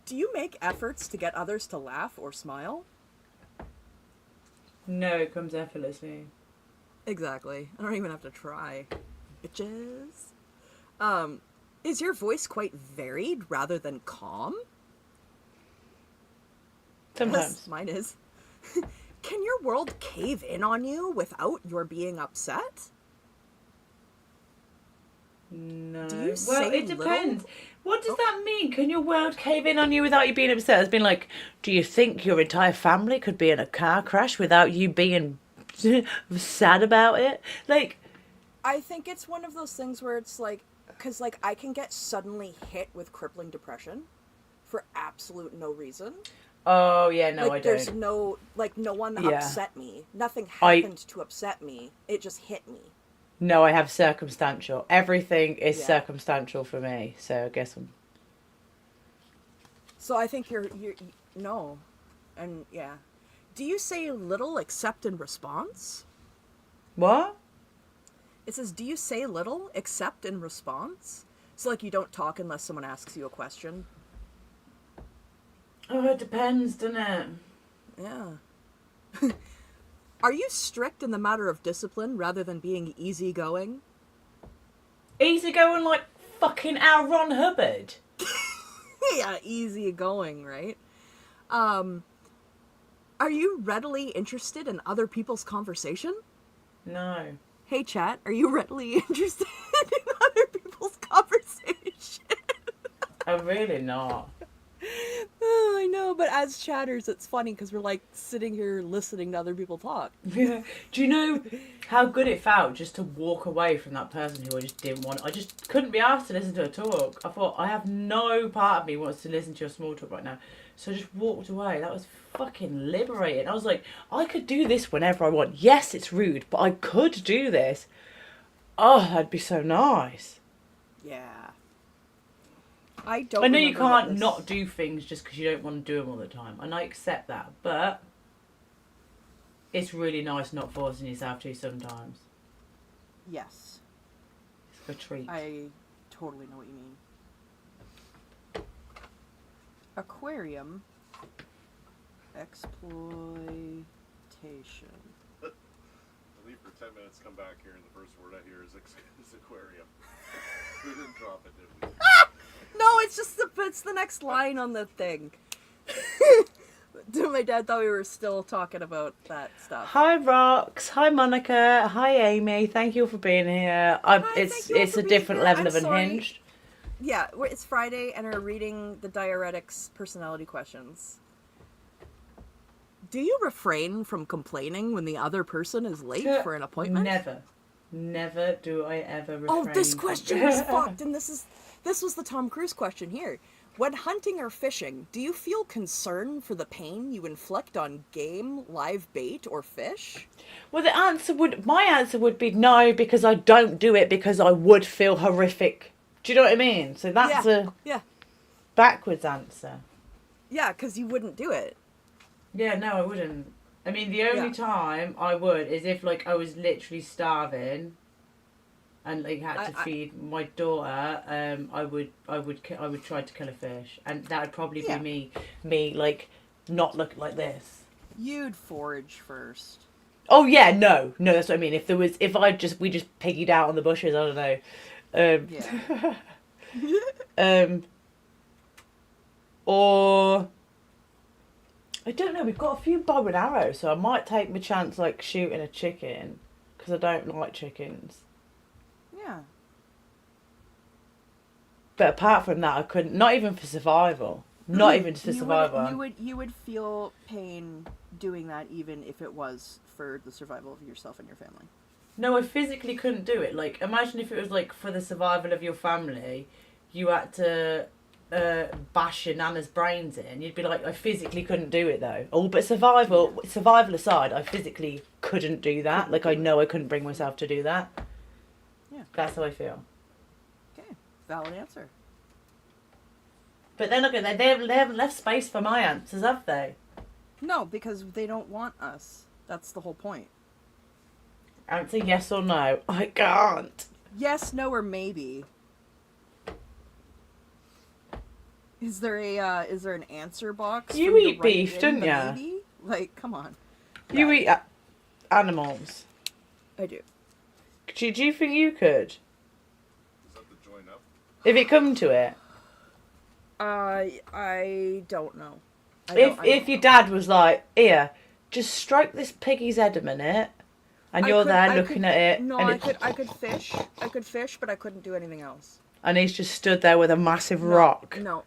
Do you make efforts to get others to laugh or smile? No, it comes effortlessly. Exactly. I don't even have to try. Bitches. Is your voice quite varied rather than calm? Sometimes. Mine is. Can your world cave in on you without your being upset? No. Do you Well, say it depends. little? What does that mean? Can your world cave in on you without you being upset? It's been like, do you think your entire family could be in a car crash without you being sad about it? Like, I think it's one of those things where it's like, because like I can get suddenly hit with crippling depression for absolute no reason. oh yeah, no, Like I there's don't. no, like no one Yeah. upset me. Nothing I- happened to upset me. It just hit me. No, I have circumstantial. Everything is Yeah. circumstantial for me. So I guess I'm. So I think you're no, and yeah. Do you say little except in response? What? It says, do you say little except in response? So like you don't talk unless someone asks you a question. Oh, it depends, doesn't it? Yeah. Are you strict in the matter of discipline rather than being easygoing? Easy going like fucking our Ron Hubbard. Yeah, easygoing, right? Are you readily interested in other people's conversation? No. Hey, chat, are you readily interested in other people's conversation? I'm really not. Oh, I know, but as chatters, it's funny because we're like sitting here listening to other people talk. Yeah. Do you know how good it felt just to walk away from that person who I just didn't want? I just couldn't be asked to listen to her talk. I thought, I have no part of me wants to listen to your small talk right now. So I just walked away. That was fucking liberating. I was like, I could do this whenever I want. Yes, it's rude, but I could do this. Oh, that'd be so nice. Yeah. I don't. I know you remember what can't this- not do things just because you don't want to do them all the time, and I accept that. But it's really nice not forcing yourself to sometimes. Yes, It's a treat. I totally know what you mean. Aquarium exploitation. I leave for 10 minutes, come back here, and the first word I hear is aquarium. We didn't drop it, did we? No, it's just it's the next line on the thing. My dad thought we were still talking about that stuff. Hi Rox, hi Monica, hi Amy. Thank you all for being here. Hi, It's thank you all it's for a being different here. level I'm of sorry. unhinged. Yeah, it's Friday and we're reading the Diarrhetics personality questions. Do you refrain from complaining when the other person is late for an appointment? Never do I ever refrain. Oh, this from- question was fucked, and this was the Tom Cruise question here. When hunting or fishing, do you feel concern for the pain you inflict on game, live bait, or fish? Well, my answer would be no, because I don't do it because I would feel horrific. Do you know what I mean? So that's a Yeah, backwards answer. yeah, because you wouldn't do it. Yeah, no, I wouldn't. I mean, the only Yeah. time I would is if like I was literally starving, and like had to feed my daughter. I would try to kill a fish, and that would probably Yeah. be me like not look like this. You'd forage first. Oh yeah, no, that's what I mean. If we just piggied out on the bushes, I don't know. Yeah. Or I don't know. We've got a few bow and arrows, so I might take my chance like shooting a chicken because I don't like chickens. Yeah. But apart from that, I couldn't. Not even for survival. Not even for survival. You would feel pain doing that even if it was for the survival of yourself and your family. No, I physically couldn't do it. Like, imagine if it was like for the survival of your family, you had to bash your nana's brains in. You'd be like, I physically couldn't do it though. Oh, but survival aside, I physically couldn't do that. Like, I know I couldn't bring myself to do that. Yeah. That's how I feel. Okay, valid answer. But then look at that. They haven't left space for my answers, have they? No, because they don't want us. That's the whole point. Answer yes or no. I can't. Yes, no, or maybe. Is there an answer box? You for me to eat write beef, in don't the ya? maybe? Like, come on. You Yeah, eat animals. I do. Do you think you could? Is that the join up? If it come to it? I don't know. If your dad was like, here, just stroke this piggy's head a minute, and I you're could- there I looking could- at it, No, and I could fish, but I couldn't do anything else. and he's just stood there with a massive No, rock. No.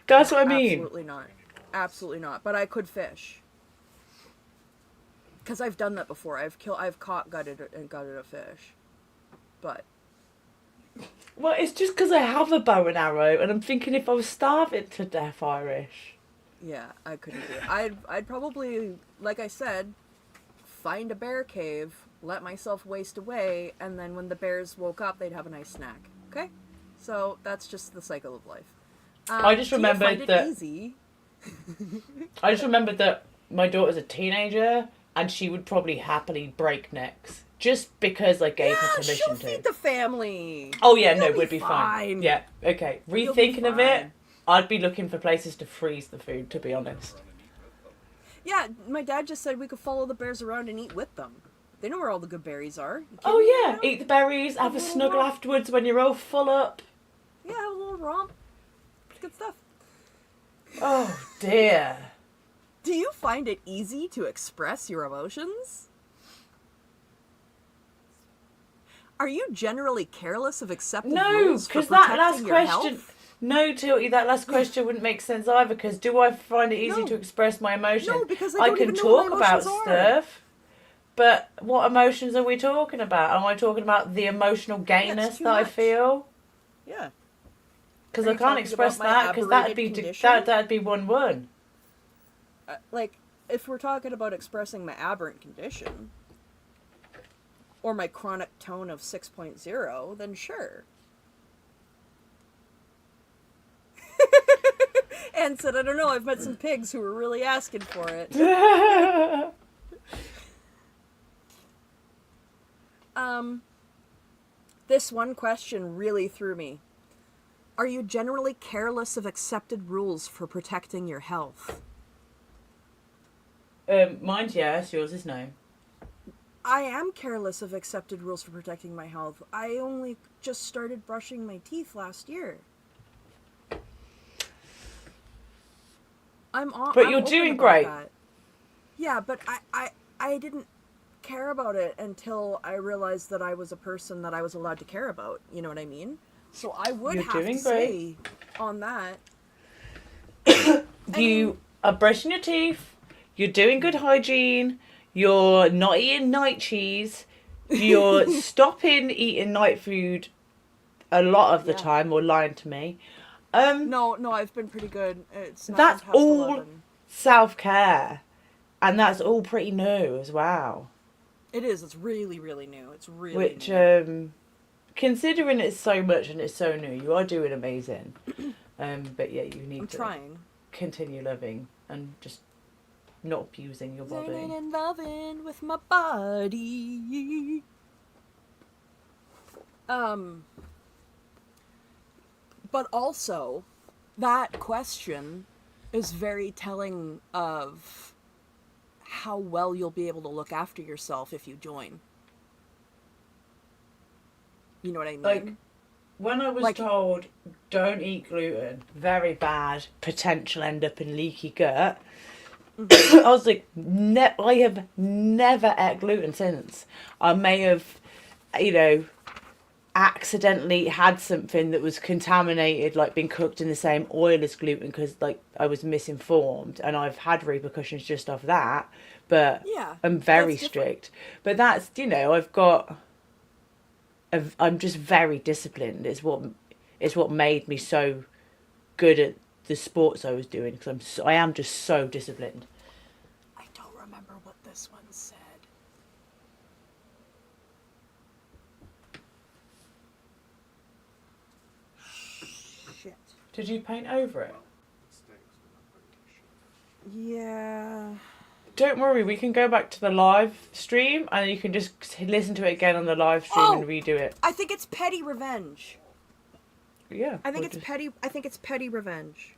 That's what I mean. Absolutely not. Absolutely not. But I could fish. Because I've done that before. I've caught, gutted a fish. But Well, it's just because I have a bow and arrow, and I'm thinking if I was starving to death, Irish. yeah, I couldn't do it. I'd probably, like I said, find a bear cave, let myself waste away, and then when the bears woke up, they'd have a nice snack. Okay? So that's just the cycle of life. I just do you remembered find it that- easy? I just remembered that my daughter's a teenager, and she would probably happily break necks just because I gave her She'll permission feed to. the family. Oh yeah, no, You'll would be be fine. fine. Yeah, okay. You'll be Rethinking of it, fine. I'd be looking for places to freeze the food, to be honest. Yeah, my dad just said we could follow the bears around and eat with them. They know where all the good berries are. You Oh kidding me yeah, right now? eat the berries, have a little snuggle romp. afterwards when you're all full up. Yeah, have a little romp. Good stuff. Oh dear. Do you find it easy to express your emotions? Are you generally careless of accepting No, rules for because that protecting last your question. health? No, Tilty, that last question wouldn't make sense either. Because do I find it easy No. to express my emotions? No, because I don't can even know what talk my about emotions are. stuff, but what emotions are we talking about? Am I talking about the emotional gayness too that I much. feel? Yeah. Because Are I you can't talking express about my that because that'd be aberrated condition? that'd be 1-1. Like, if we're talking about expressing my aberrant condition, or my chronic tone of 6.0, then sure. Anne said, I don't know, I've met some pigs who were really asking for it. This one question really threw me. Are you generally careless of accepted rules for protecting your health? Mine's yes, yours is no. I am careless of accepted rules for protecting my health. I only just started brushing my teeth last year. I'm But you're open doing about great. that. Yeah, but I didn't care about it until I realized that I was a person that I was allowed to care about. You know what I mean? So I would You're have doing to say on that. You are brushing your teeth. You're doing good hygiene. You're not eating night cheese. You're stopping eating night food a lot of the Yeah. time, or lying to me. No, I've been pretty good. It's not That's been past all 11. self-care, and that's all pretty new as well. It is. It's really, really new. It's really Which, new. considering it's so much and it's so new, you are doing amazing. But yeah, you need I'm to trying. continue loving and just not abusing your body. Learning and loving with my body. But also, that question is very telling of how well you'll be able to look after yourself if you join. You know what I mean? Like, when I was Like- told, don't eat gluten, very bad, potential end up in leaky gut, I was like, I have never ate gluten since. I may have, accidentally had something that was contaminated, like been cooked in the same oil as gluten because, like, I was misinformed, and I've had repercussions just off that. But Yeah, I'm very that's different. strict. But that's, I'm just very disciplined. It's what made me so good at the sports I was doing, because I am just so disciplined. I don't remember what this one said. Shit. Did you paint over it? It stinks when I'm putting shit. Yeah. Don't worry, we can go back to the live stream and you can just listen to it again on the live stream and redo it. I think it's petty revenge. Yeah. I think we'll it's just- petty. I think it's petty revenge.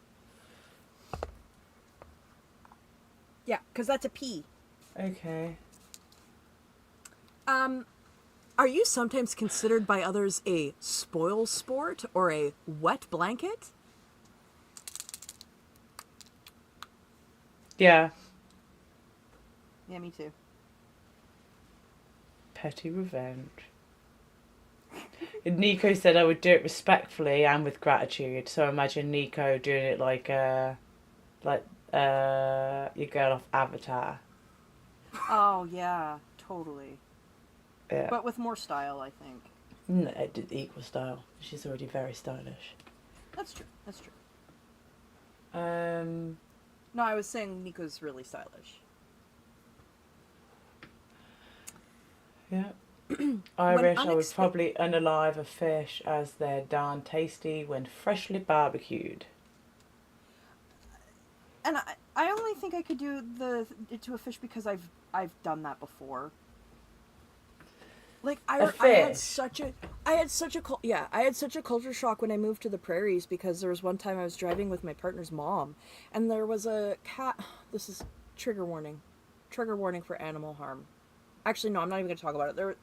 Yeah, because that's a P. Okay. Are you sometimes considered by others a spoil sport or a wet blanket? Yeah. Yeah, me too. Petty revenge. Nico said I would do it respectfully and with gratitude. So imagine Nico doing it like your girl off Avatar. Oh yeah, totally. Yeah. But with more style, I think. No, it did equal style. She's already very stylish. That's true. That's true. Um. No, I was saying Nico's really stylish. Yeah. Irish, I would unexpe- probably unalive a fish as they're darn tasty when freshly barbecued. And I only think I could do it to a fish because I've done that before. Like I had such a culture shock when I moved to the prairies because there was one time I was driving with my partner's mom and there was a cat. This is trigger warning for animal harm. Actually, no, I'm not even going to talk about it.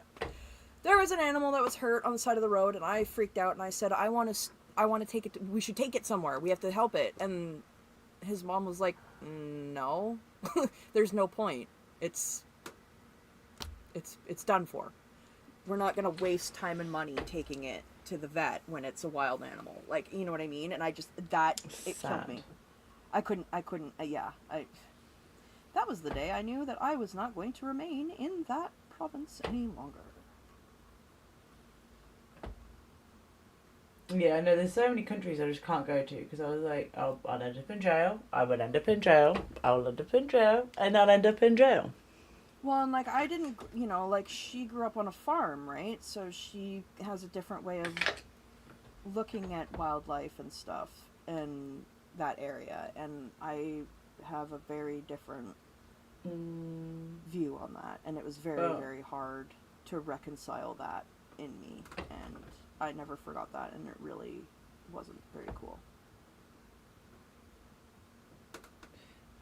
There was an animal that was hurt on the side of the road and I freaked out and I said I want to take it. We should take it somewhere. We have to help it. And his mom was like, "No, there's no point. It's done for. We're not going to waste time and money taking it to the vet when it's a wild animal." Like, you know what I mean? And I just, it killed me. I couldn't, that was the day I knew that I was not going to remain in that province any longer. Yeah, I know there's so many countries I just can't go to because I was like, oh, I'll end up in jail, I would end up in jail, I'll end up in jail, and I'll end up in jail. Well, and like I didn't, like she grew up on a farm, right? So she has a different way of looking at wildlife and stuff in that area. And I have a very different view on that. And it was very, very hard to reconcile that in me. And I never forgot that. And it really wasn't very cool.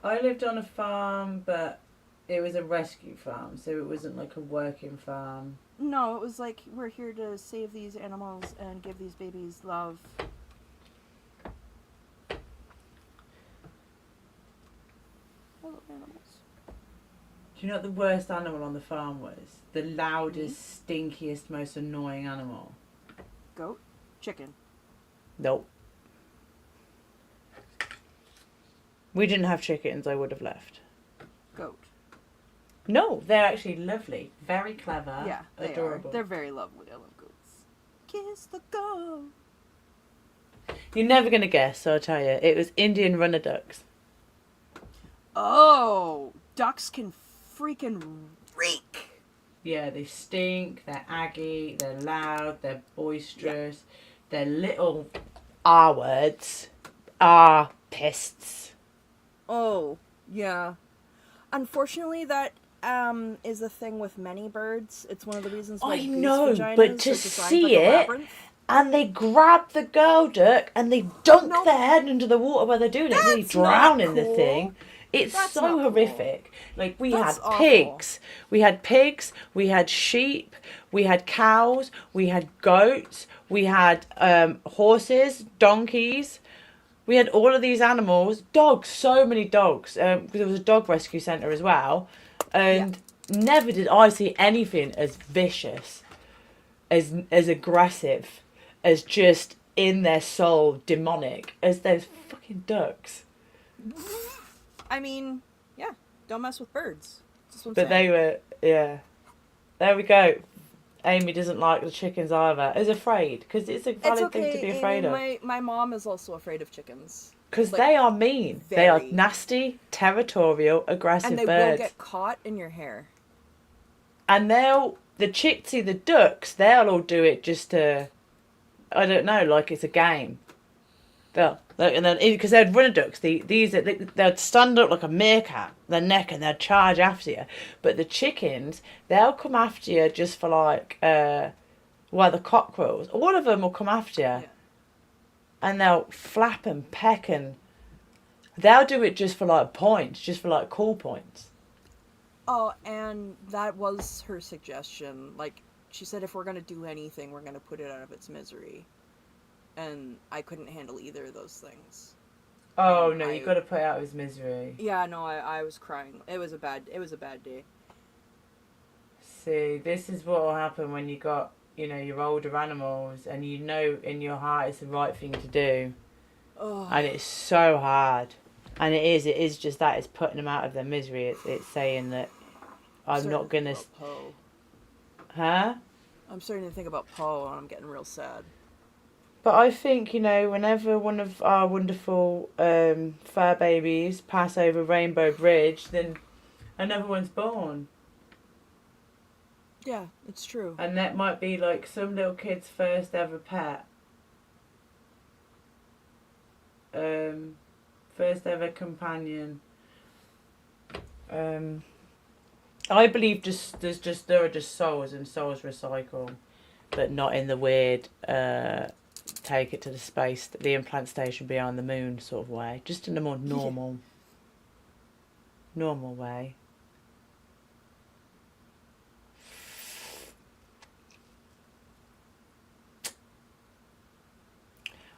I lived on a farm, but it was a rescue farm, so it wasn't like a working farm. No, it was like, we're here to save these animals and give these babies love. I love animals. Do you know what the worst animal on the farm was? The loudest, stinkiest, most annoying animal. Goat? Chicken? Nope. We didn't have chickens, I would have left. Goat. No, they're actually lovely. Very clever. Yeah, they adorable. are. They're very lovely. I love goats. Kiss the goat. You're never going to guess, so I'll tell you. It was Indian runner ducks. Oh, ducks can freaking reek. Yeah, they stink, they're aggy, they're loud, they're boisterous, they're little R words, R pists. Oh, yeah. Unfortunately, that is a thing with many birds. It's one of the reasons why I know, vaginas but are to designed see like a it, labyrinth. and they grab the girl duck and they dunk their head into the water while they're doing it, and they That's drown not in the cool. thing. It's That's so not cool. horrific. Like, we That's had awful. pigs, we had sheep, we had cows, we had goats, we had horses, donkeys. We had all of these animals, dogs, so many dogs, because there was a dog rescue centre as well. And never did I see anything as vicious, as aggressive, as just in their soul demonic as those fucking ducks. I mean, yeah, don't mess with birds. That's what I'm But saying. they were, yeah. There we go. Amy doesn't like the chickens either. Is afraid, because it's a valid thing to be afraid of. My mom is also afraid of chickens. Because like, they are mean. They are very. nasty, territorial, aggressive And they birds. will get caught in your hair. And the ducks, they'll all do it just to, I don't know, like it's a game. And then, because they'd run ducks, they'd stand up like a meerkat, their neck, and they'd charge after you. But the chickens, they'll come after you just for like, the cockerels. All of them will come after you. Yeah. And they'll flap and peck, and they'll do it just for like points, just for like cool points. Oh, and that was her suggestion. Like, she said if we're going to do anything, we're going to put it out of its misery. And I couldn't handle either of those things. Oh And no, you got to put out his misery. Yeah, no, I was crying. It was a bad day. See, this is what will happen when you got, you know, your older animals, and you know in your heart it's the right thing to do, Oh, and it's so hard. And it is just that, it's putting them out of their misery. It's saying that I'm not gonna, Poe. huh? I'm starting to think about Poe, and I'm getting real sad. But I think, you know, whenever one of our wonderful fur babies pass over Rainbow Bridge, then another one's born. Yeah, it's true. And that might be like some little kid's first ever pet. First ever companion. I believe there are just souls, and souls recycle, but not in the weird take it to the implant station beyond the moon sort of way. Just in a more normal way.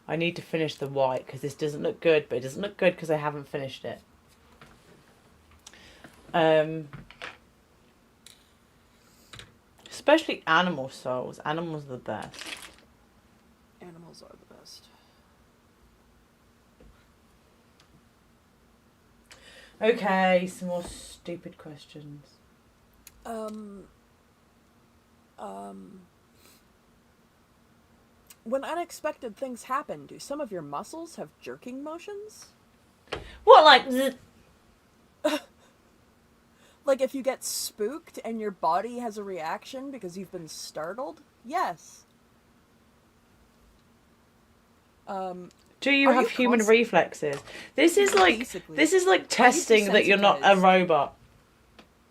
I need to finish the white because this doesn't look good, but it doesn't look good because I haven't finished it. Especially animal souls. Animals are the best. Animals are the best. Okay, some more stupid questions. When unexpected things happen, do some of your muscles have jerking motions? What, like... Like if you get spooked and your body has a reaction because you've been startled? Yes. Do you Are have you human reflexes? This is like testing that you're not a desensitized? robot.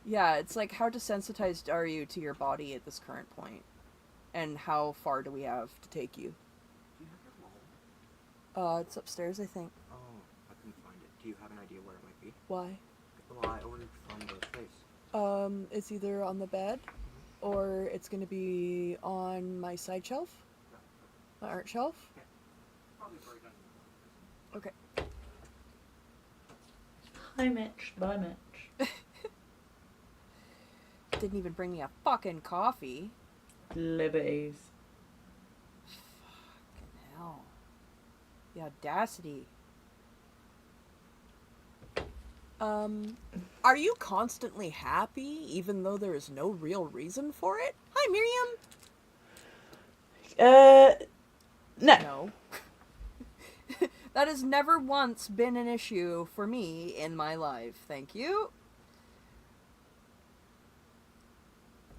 Yeah, it's like how desensitized are you to your body at this current point? And how far do we have to take you? Do you have your wallet? It's upstairs, I think. Oh, I couldn't find it. Do you have an idea where it might be? Why? Well, I ordered from the place. It's either on the bed, or it's gonna be on my side shelf, my art shelf. Probably right under the Okay. Hi, Mitch. Bye, Mitch. Didn't even bring me a fucking coffee. Liberties. Fucking hell. The audacity. Are you constantly happy even though there is no real reason for it? Hi, Miriam. No. No. That has never once been an issue for me in my life. Thank you.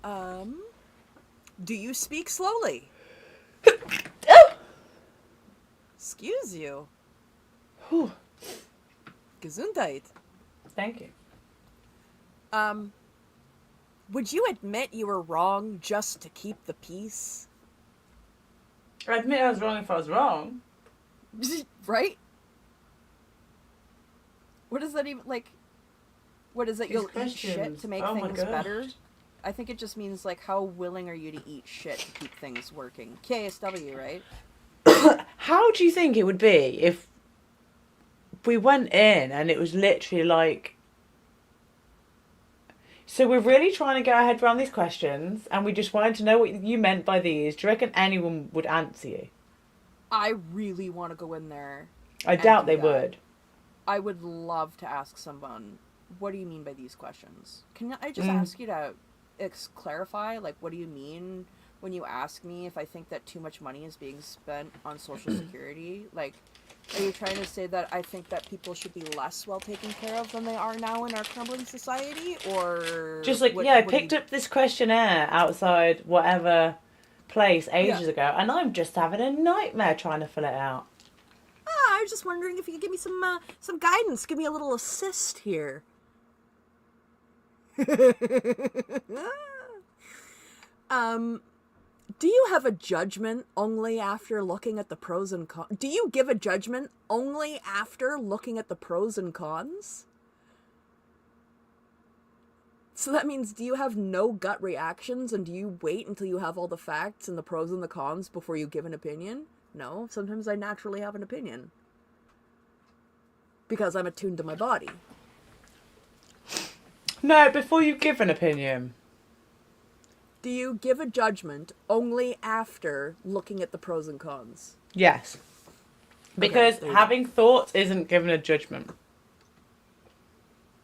Do you speak slowly? Excuse you. Whew. Gesundheit. Thank you. Would you admit you were wrong just to keep the peace? I admit I was wrong if I was wrong. Right? What is that even, like, what is it, These you'll eat shit questions. to make Oh my things gosh. better? I think it just means, like, how willing are you to eat shit to keep things working? KSW, right? How do you think it would be if we went in and it was literally like... So we're really trying to get our head around these questions, and we just wanted to know what you meant by these. Do you reckon anyone would answer you? I really want to go in there. I and doubt do they that. would. I would love to ask someone, what do you mean by these questions? Can I just ask you to clarify, like, what do you mean when you ask me if I think that too much money is being spent on Social Security? Like, are you trying to say that I think that people should be less well taken care of than they are now in our crumbling society? Or Just like, I picked up this questionnaire outside whatever place ages ago, and I'm just having a nightmare trying to fill it out. I was just wondering if you could give me some guidance, give me a little assist here. Do you have a judgment only after looking at the pros and cons? Do you give a judgment only after looking at the pros and cons? So that means, do you have no gut reactions, and do you wait until you have all the facts and the pros and the cons before you give an opinion? No, sometimes I naturally have an opinion. because I'm attuned to my body. No, before you give an opinion. Do you give a judgment only after looking at the pros and cons? Yes. Because there you having thoughts isn't giving a judgment.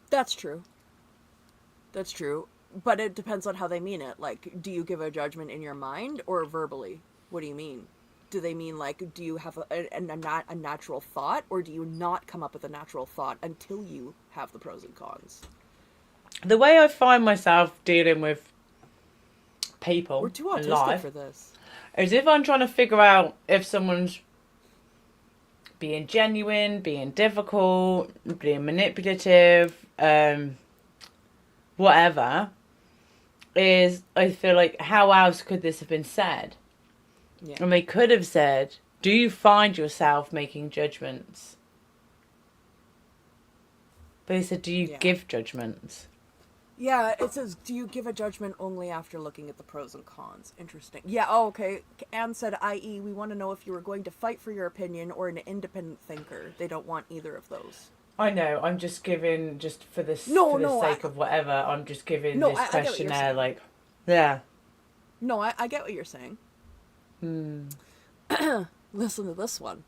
That's true. That's true. But it depends on how they mean it. Like, do you give a judgment in your mind or verbally? What do you mean? Do they mean, like, do you have a natural thought, or do you not come up with a natural thought until you have the pros and cons? The way I find myself dealing with people We're too in autistic life for this. is if I'm trying to figure out if someone's being genuine, being difficult, being manipulative, whatever, is I feel like, how else could this have been said? Yeah. And they could have said, do you find yourself making judgments? But they said, do you Yeah. give judgments? Yeah, it says, do you give a judgment only after looking at the pros and cons? Interesting. Yeah, oh, okay. Anne said, i.e., we want to know if you were going to fight for your opinion or an independent thinker. They don't want either of those. I know, I'm just giving, just for the No, sake of whatever, I'm just giving No, this I get what you're questionnaire, saying. like, yeah. No, I get what you're saying. Listen to this one.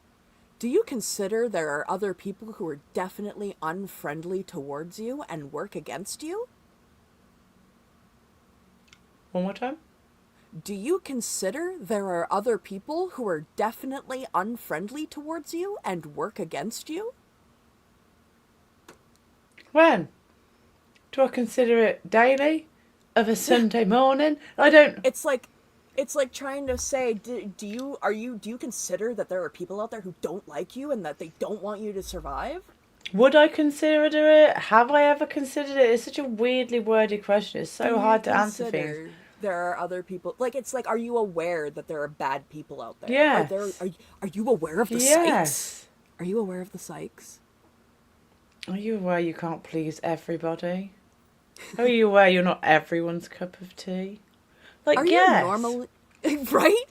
Do you consider there are other people who are definitely unfriendly towards you and work against you? One more time? Do you consider there are other people who are definitely unfriendly towards you and work against you? When? Do I consider it daily? Of a Sunday morning? I don't... It's like trying to say, do you consider that there are people out there who don't like you and that they don't want you to survive? Would I consider it? Have I ever considered it? It's such a weirdly worded question. It's so hard to answer things. There are other people. Like, it's like, are you aware that there are bad people out there? Yes. Are you aware of the Yes. psychs? Are you aware of the psychs? Are you aware you can't please everybody? Are you aware you're not everyone's cup of tea? Like, Are yes. you normally right?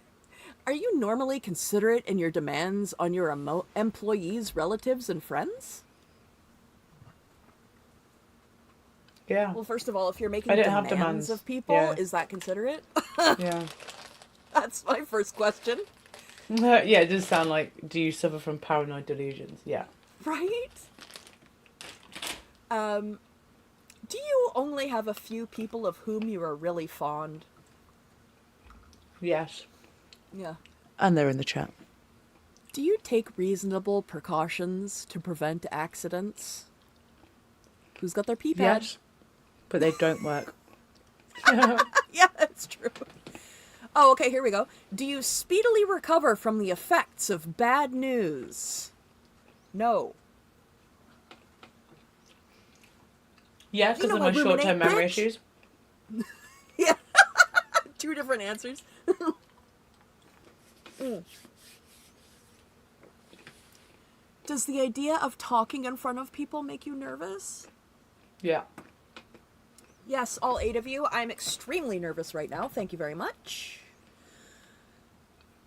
Are you normally considerate in your demands on your employees, relatives, and friends? Yeah. Well, first of all, if you're making I don't have demands demands. of people, Yeah. is that considerate? Yeah. That's my first question. Yeah, it does sound like, do you suffer from paranoid delusions? Yeah. Right? Do you only have a few people of whom you are really fond? Yes. Yeah. And they're in the chat. Do you take reasonable precautions to prevent accidents? Who's got their pee pad? Yes. But they don't work. Yeah, that's true. Oh, okay, here we go. Do you speedily recover from the effects of bad news? No. Yes, You because know of my I ruminate, short-term memory bitch. issues. Yeah. Two different answers. Does the idea of talking in front of people make you nervous? Yeah. Yes, all 8 of you. I'm extremely nervous right now. Thank you very much.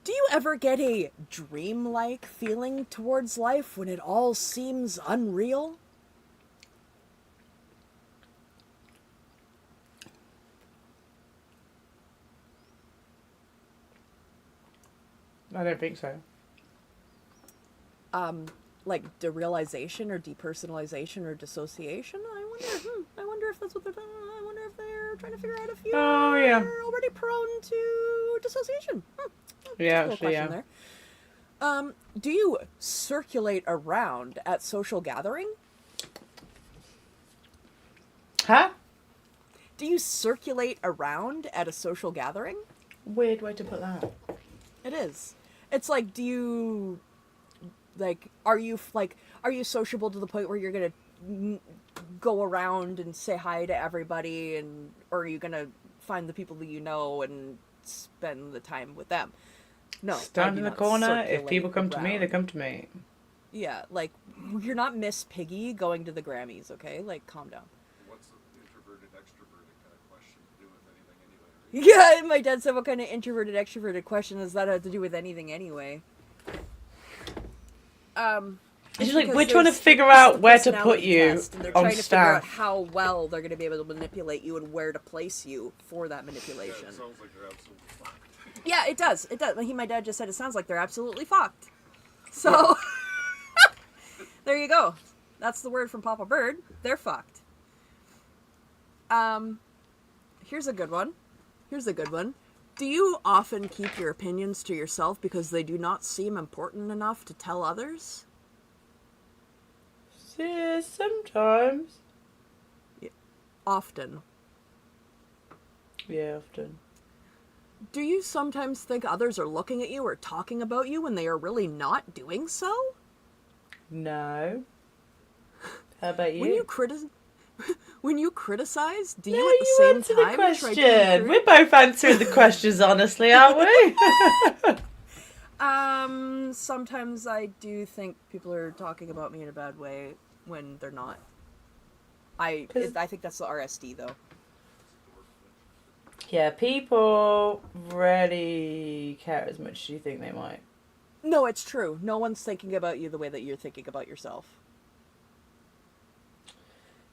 Do you ever get a dreamlike feeling towards life when it all seems unreal? I don't think so. Like derealization or depersonalization or dissociation? I wonder if that's what they're doing. I wonder if they're trying to figure out if you're already prone to dissociation. Yeah, Little actually, question yeah. there. Do you circulate around at social gathering? Huh? Do you circulate around at a social gathering? Weird way to put that. It is. It's like, do you, like, are you sociable to the point where you're gonna go around and say hi to everybody, and or are you gonna find the people that you know and spend the time with them? No. I Stand do in the not corner. If circulate people come to me, they around. come to me. Yeah, like, you're not Miss Piggy going to the Grammys, okay? Like, calm down. What's the introverted, extroverted kind of question to do with anything anyway? Right? Yeah, my dad said, what kind of introverted, extroverted question does that have to do with anything anyway? It's just like Because we're trying to there's- figure it's the out where to put personality you test, and they're on trying to figure out staff. how well they're going to be able to manipulate you and where to place you for that Yeah, manipulation. it sounds like they're absolutely fucked. Yeah, it does. It does. Like my dad just said, it sounds like they're absolutely fucked. So there you go. That's the word from Papa Bird. They're fucked. Here's a good one. Here's a good one. Do you often keep your opinions to yourself because they do not seem important enough to tell others? Yeah, sometimes. Often. Yeah, often. Do you sometimes think others are looking at you or talking about you when they are really not doing so? No. How about you? When you criticize, do you No, at the you same answer time the try question. to encourage? We're both answering the questions honestly, aren't we? Sometimes I do think people are talking about me in a bad way when they're not. I think that's the RSD though. Yeah, people rarely care as much as you think they might. No, it's true. No one's thinking about you the way that you're thinking about yourself.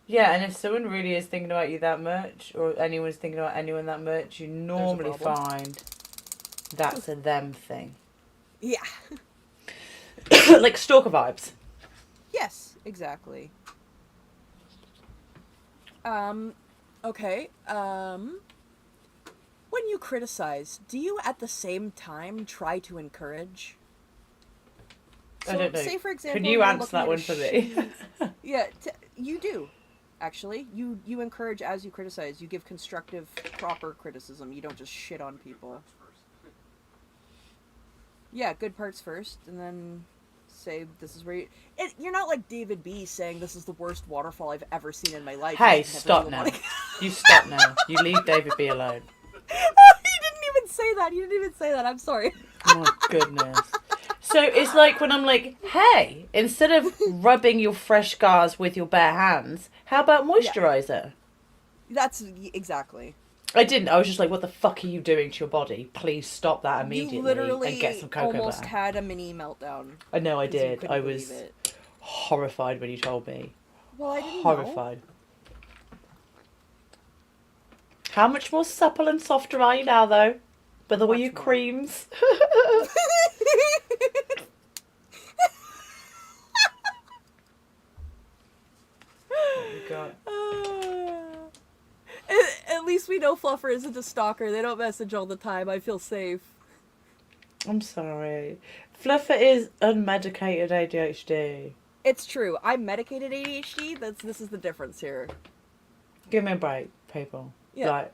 Yeah, and if someone really is thinking about you that much, or anyone's thinking about anyone that much, you normally problem. find that's a them thing. Yeah. Like stalker vibes. Yes, exactly. Okay. When you criticize, do you at the same time try to encourage? I don't know. Say for example, Could you you're answer looking that at one a for me? Yeah, you do. Actually, you encourage as you criticize. You give constructive, proper criticism. You don't just shit on people. Yeah, good parts first, and then say this is where you're not like David B saying this is the worst waterfall I've ever seen in my life. Hey, Never stop will now. wanna- You stop now. You leave David B alone. He didn't even say that. He didn't even say that. I'm sorry. Oh, my goodness. So it's like when I'm like, hey, instead of rubbing your fresh scars with your bare hands, how about moisturizer? That's exactly. I didn't. I was just like, what the fuck are you doing to your body? Please stop that immediately You literally and get some cocoa almost butter. had a mini meltdown. I know I 'cause you did. couldn't I believe was it. horrified when you told me. Well, I didn't know. Horrified. How much more supple and softer are you now, though? With all Much your more. creams. Oh my god. At least we know Fluffer isn't a stalker. They don't message all the time. I feel safe. I'm sorry. Fluffer is unmedicated ADHD. It's true. I'm medicated ADHD. This is the difference here. Give me a break, people. Yeah.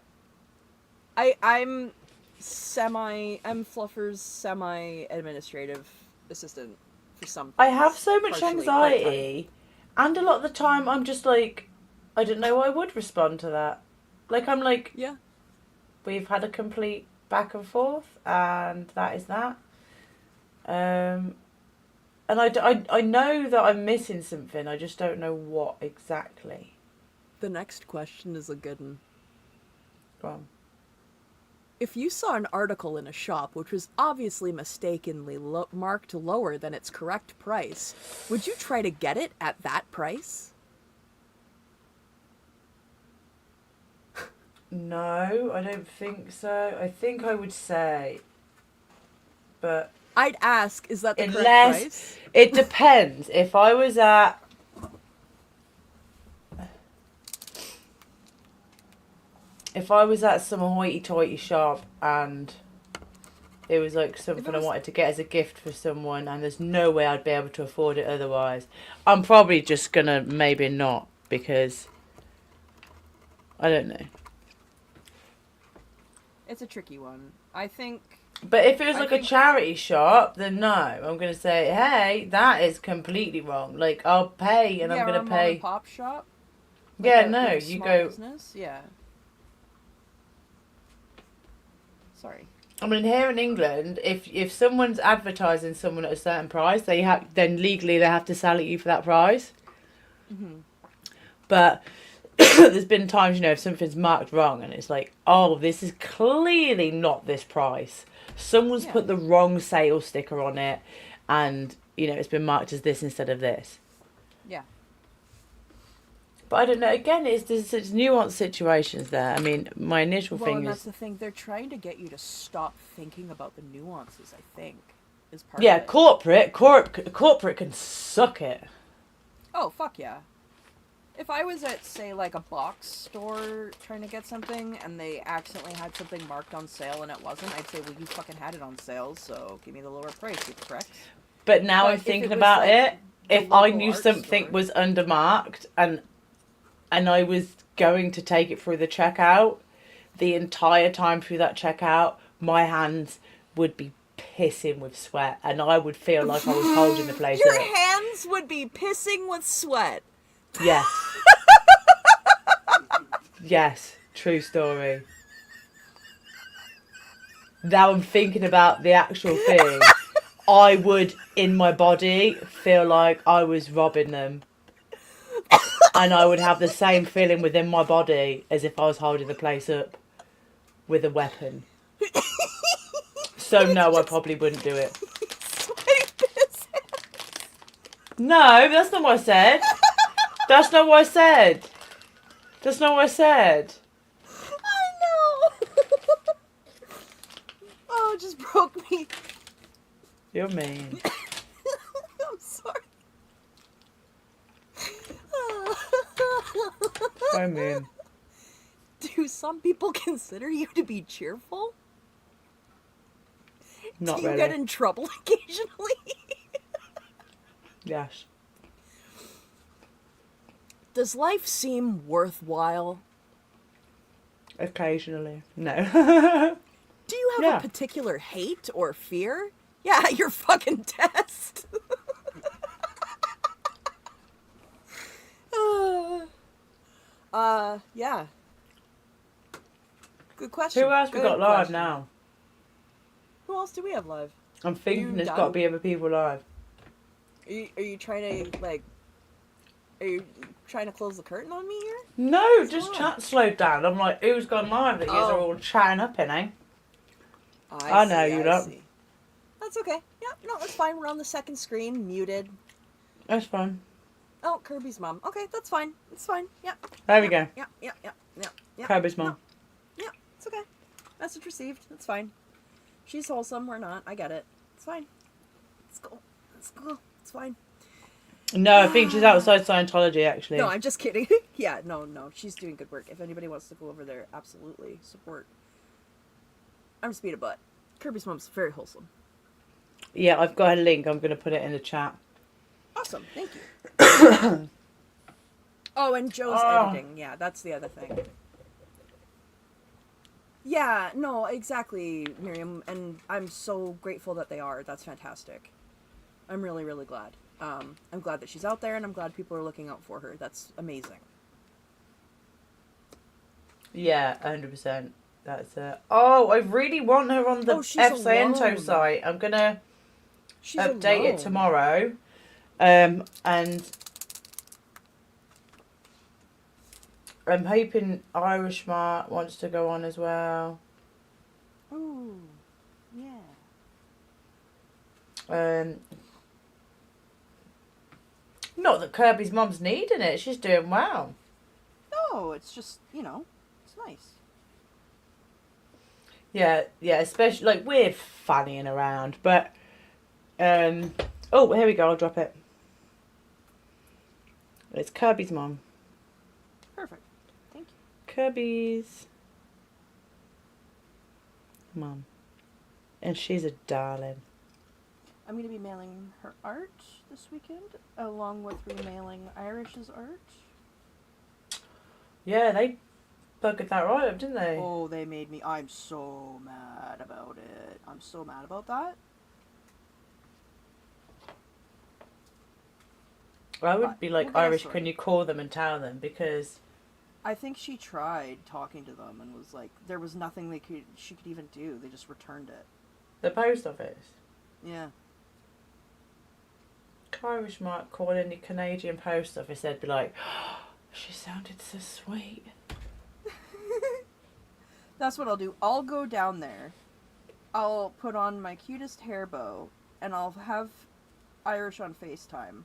Like, I'm Fluffer's semi-administrative assistant for some. I have so much partially, anxiety, and a lot of the time I'm just like, I don't know I would respond to that. Like, I'm like, Yeah. we've had a complete back and forth, and that is that. And I know that I'm missing something, I just don't know what exactly. The next question is a good one. Go on. If you saw an article in a shop which was obviously mistakenly marked lower than its correct price, would you try to get it at that price? No, I don't think so. I think I would say, but I'd ask, is that the correct unless price? it depends. If I was at some hoity-toity shop and it was like something I wanted to get as a gift for someone and there's no way I'd be able to afford it otherwise, I'm probably just gonna maybe not, because I don't know. It's a tricky one. I think... But if it was I like think- a charity shop, then no. I'm going to say, hey, that is completely wrong. Like, I'll pay and I'm going to pay. Pop shop. Yeah, a- no, a you small go. Business? Yeah. Sorry. I mean, here in England, if someone's advertising someone at a certain price, then legally they have to sell at you for that price. Mm-hmm. But there's been times, you know, if something's marked wrong and it's like, oh, this is clearly not this price. Someone's Yeah. put the wrong sale sticker on it and it's been marked as this instead of this. Yeah. But I don't know. Again, there's such nuanced situations there. I mean, my initial Well, thing and that's is, the thing. They're trying to get you to stop thinking about the nuances, I think, is part yeah, of it. corporate can suck it. Oh, fuck yeah. If I was at, say, like a box store trying to get something and they accidentally had something marked on sale and it wasn't, I'd say, well, you fucking had it on sale, so give me the lower price, you prick. But now But I'm if thinking it was, about like, it. the If I local knew art something store- was undermarked and I was going to take it through the checkout, the entire time through that checkout, my hands would be pissing with sweat and I would feel like I was holding the place Your up. hands would be pissing with sweat. Yes. Yes, true story. Now I'm thinking about the actual thing. I would, in my body, feel like I was robbing them. And I would have the same feeling within my body as if I was holding the place up with a weapon. So no, I probably wouldn't do it. Sweaty piss. No, that's not what I said. That's not what I said. That's not what I said. I know. Oh, it just broke me. You're mean. I'm sorry. So mean. Do some people consider you to be cheerful? Not Do you really. get in trouble occasionally? Yes. Does life seem worthwhile? Occasionally. No. Do you have Yeah. a particular hate or fear? Yeah, your fucking test. Yeah. Good question. Who else we Good got live question. now? Who else do we have live? I'm thinking You there's done? got to be other people live. Are you trying to, like... Are you trying to close the curtain on me here? No, just going chat slowed down. I'm like, who's gone live that you guys are Oh. all chatting up in, eh? I know you don't. see. That's okay. Yeah, no, that's fine. We're on the second screen, muted. That's fine. Oh, Kirby's mom. Okay, that's fine. It's fine. Yeah. There we go. Yeah. Kirby's mom. Yeah, it's okay. Message received. It's fine. She's wholesome. We're not. I get it. It's fine. Let's go. Let's go. It's fine. No, I think she's outside Scientology, actually. No, I'm just kidding. Yeah, no. She's doing good work. If anybody wants to go over there, absolutely support. I'm just being a butt. Kirby's mom's very wholesome. Yeah, I've got a link. I'm going to put it in the chat. Awesome. Thank you. Oh, and Joe's editing. Yeah, that's the other thing. Yeah, no, exactly, Miriam. And I'm so grateful that they are. That's fantastic. I'm really, really glad. I'm glad that she's out there, and I'm glad people are looking out for her. That's amazing. Yeah, 100%. That's it. Oh, I really want her on the Oh, she's F. Sciento alone. site. I'm going to She's update alone. it tomorrow. And I'm hoping Irish Mart wants to go on as well. Ooh, yeah. Not that Kirby's mom's needing it. She's doing well. No, it's just, it's nice. Yeah, especially, like, we're fannying around, but, oh, here we go, I'll drop it. It's Kirby's mom. Perfect. Thank you. Kirby's mom. And she's a darling. I'm going to be mailing her art this weekend, along with remailing Irish's art. Yeah, they buggered that right up, didn't they? Oh, they made me... I'm so mad about it. I'm so mad about that. I would be like, We'll get a Irish, story. can you call them and tell them? Because I think she tried talking to them and was like, there was nothing she could even do. They just returned it. the post office. Yeah. Irish Mart calling the Canadian post office, they'd be like, oh, she sounded so sweet. That's what I'll do. I'll go down there. I'll put on my cutest hair bow, and I'll have Irish on FaceTime.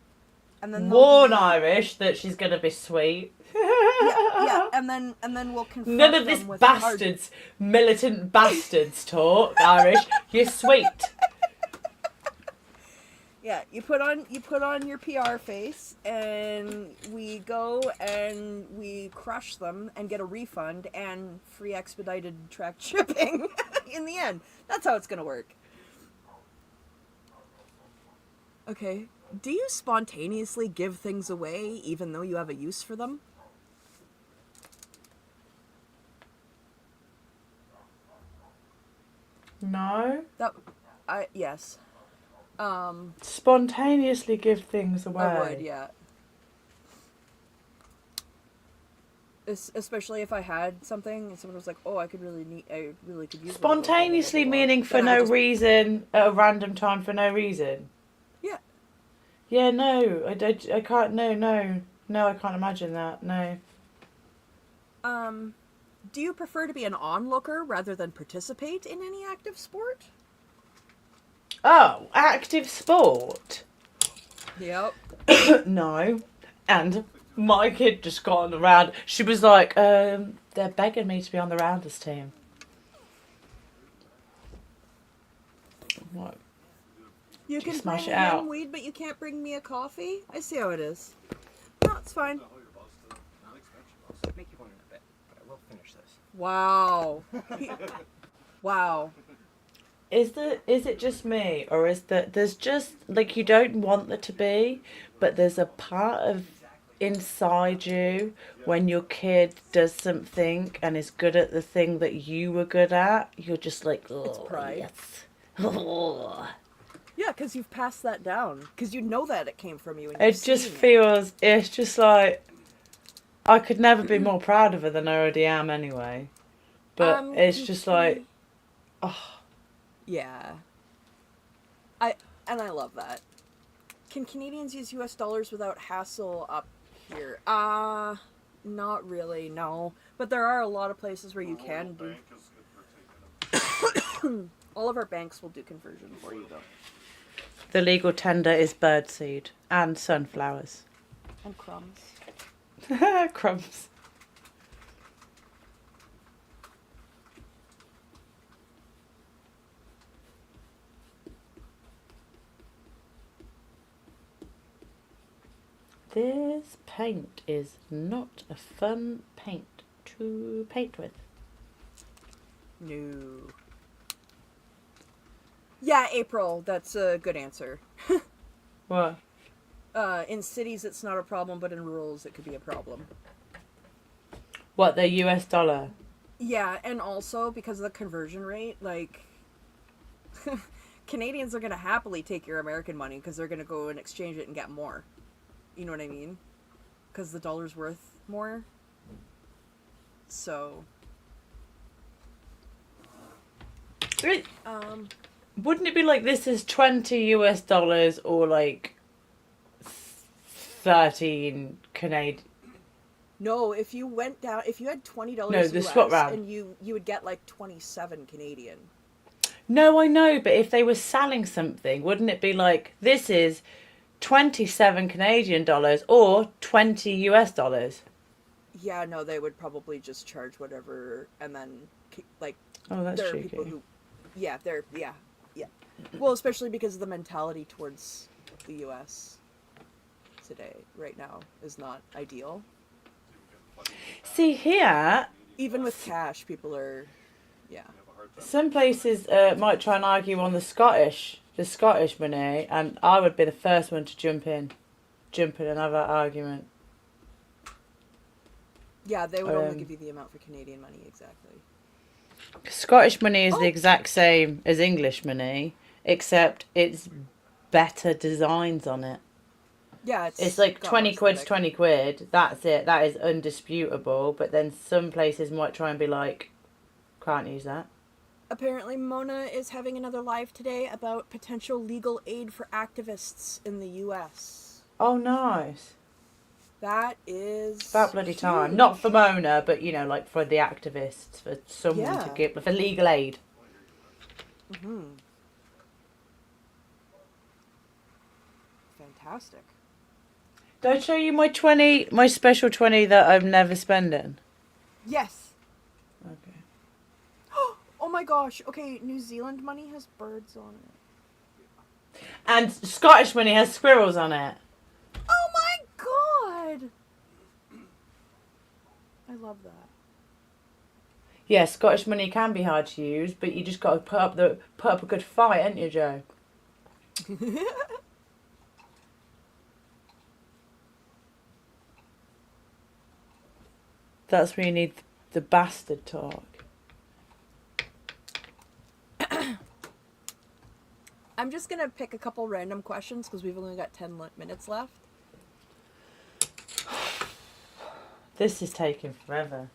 And then Warn Irish that she's gonna be sweet. yeah, and then we'll confront None of this them with bastards, militant bastards talk, Irish. You're sweet. Yeah, you put on your PR face, and we go and we crush them and get a refund and free expedited tracked shipping in the end. That's how it's gonna work. Okay. Do you spontaneously give things away even though you have a use for them? No. Yes. Spontaneously give things away. I would, yeah. Especially if I had something and someone was like, "Oh, I really could use." Spontaneously blah, blah, blah, blah, blah." meaning for Then I no just- reason at a random time for no reason. Yeah. Yeah, no, I can't. No, I can't imagine that. No. Do you prefer to be an onlooker rather than participate in any active sport? Oh, active sport. Yep. No. And my kid just got on the round. She was like, they're begging me to be on the rounders team. What? You can smash bring it out. him weed, but you can't bring me a coffee? I see how it is. No, it's fine. Make you one in a bit, but I will finish this. Wow. Wow. Is it just me, or is there's just like, you don't want there to be, but there's a part of inside you when your kid does something and is good at the thing that you were good at, you're just like, oh, It's pride. yes. Oh. Yeah, because you've passed that down. Because you know that it came from you. And It you've just seen it. feels, it's just like, I could never be more proud of her than I already am anyway. But it's just like, oh. Yeah. I love that. Can Canadians use US dollars without hassle up here? Not really, no. But there are a lot of places where you can do. Bank is good for taking them. All of our banks will do conversion for you, though. The legal tender is birdseed and sunflowers. And crumbs. Crumbs. This paint is not a fun paint to paint with. No. Yeah, April. That's a good answer. What? In cities, it's not a problem, but in rurals, it could be a problem. What, the US dollar? Yeah, and also because of the conversion rate, like, Canadians are going to happily take your American money because they're going to go and exchange it and get more. You know what I mean? Because the dollar's worth more. So, Wouldn't it be like this is 20 US dollars or like 13 Canadian? no, if you went down, if you had $20 No, the US, swap round. and you would get like 27 Canadian. No, I know, but if they were selling something, wouldn't it be like this is 27 Canadian dollars or 20 US dollars? Yeah, no, they would probably just charge whatever, and then like Oh, that's there are cheeky. people who, yeah. Well, especially because the mentality towards the U.S. today, right now, is not ideal. See here, Even with cash, people are, yeah. some places might try and argue on the Scottish money, and I would be the first one to jump in and have that argument. Yeah, they would only give you the amount for Canadian money, exactly. Scottish money is the exact same as English money, except it's better designs on it. Yeah, It's like got 20 more quid's aesthetic. 20 quid. That's it. That is undisputable. But then some places might try and be like, can't use that. Apparently, Mona is having another live today about potential legal aid for activists in the U.S. Oh, nice. That is About bloody time. huge. Not for Mona, but, you know, like for the activists, for someone to Yeah. give, for legal aid. Mm-hmm. fantastic. Did I show you my 20, my special 20 that I'm never spending? Yes. Okay. Oh my gosh. Okay, New Zealand money has birds on it. And Scottish money has squirrels on it. Oh my god! I love that. Yeah, Scottish money can be hard to use, but you just got to put up a good fight, ain't you, Joe? That's where you need the bastard talk. I'm just gonna pick a couple random questions because we've only got 10 minutes left. This is taking forever.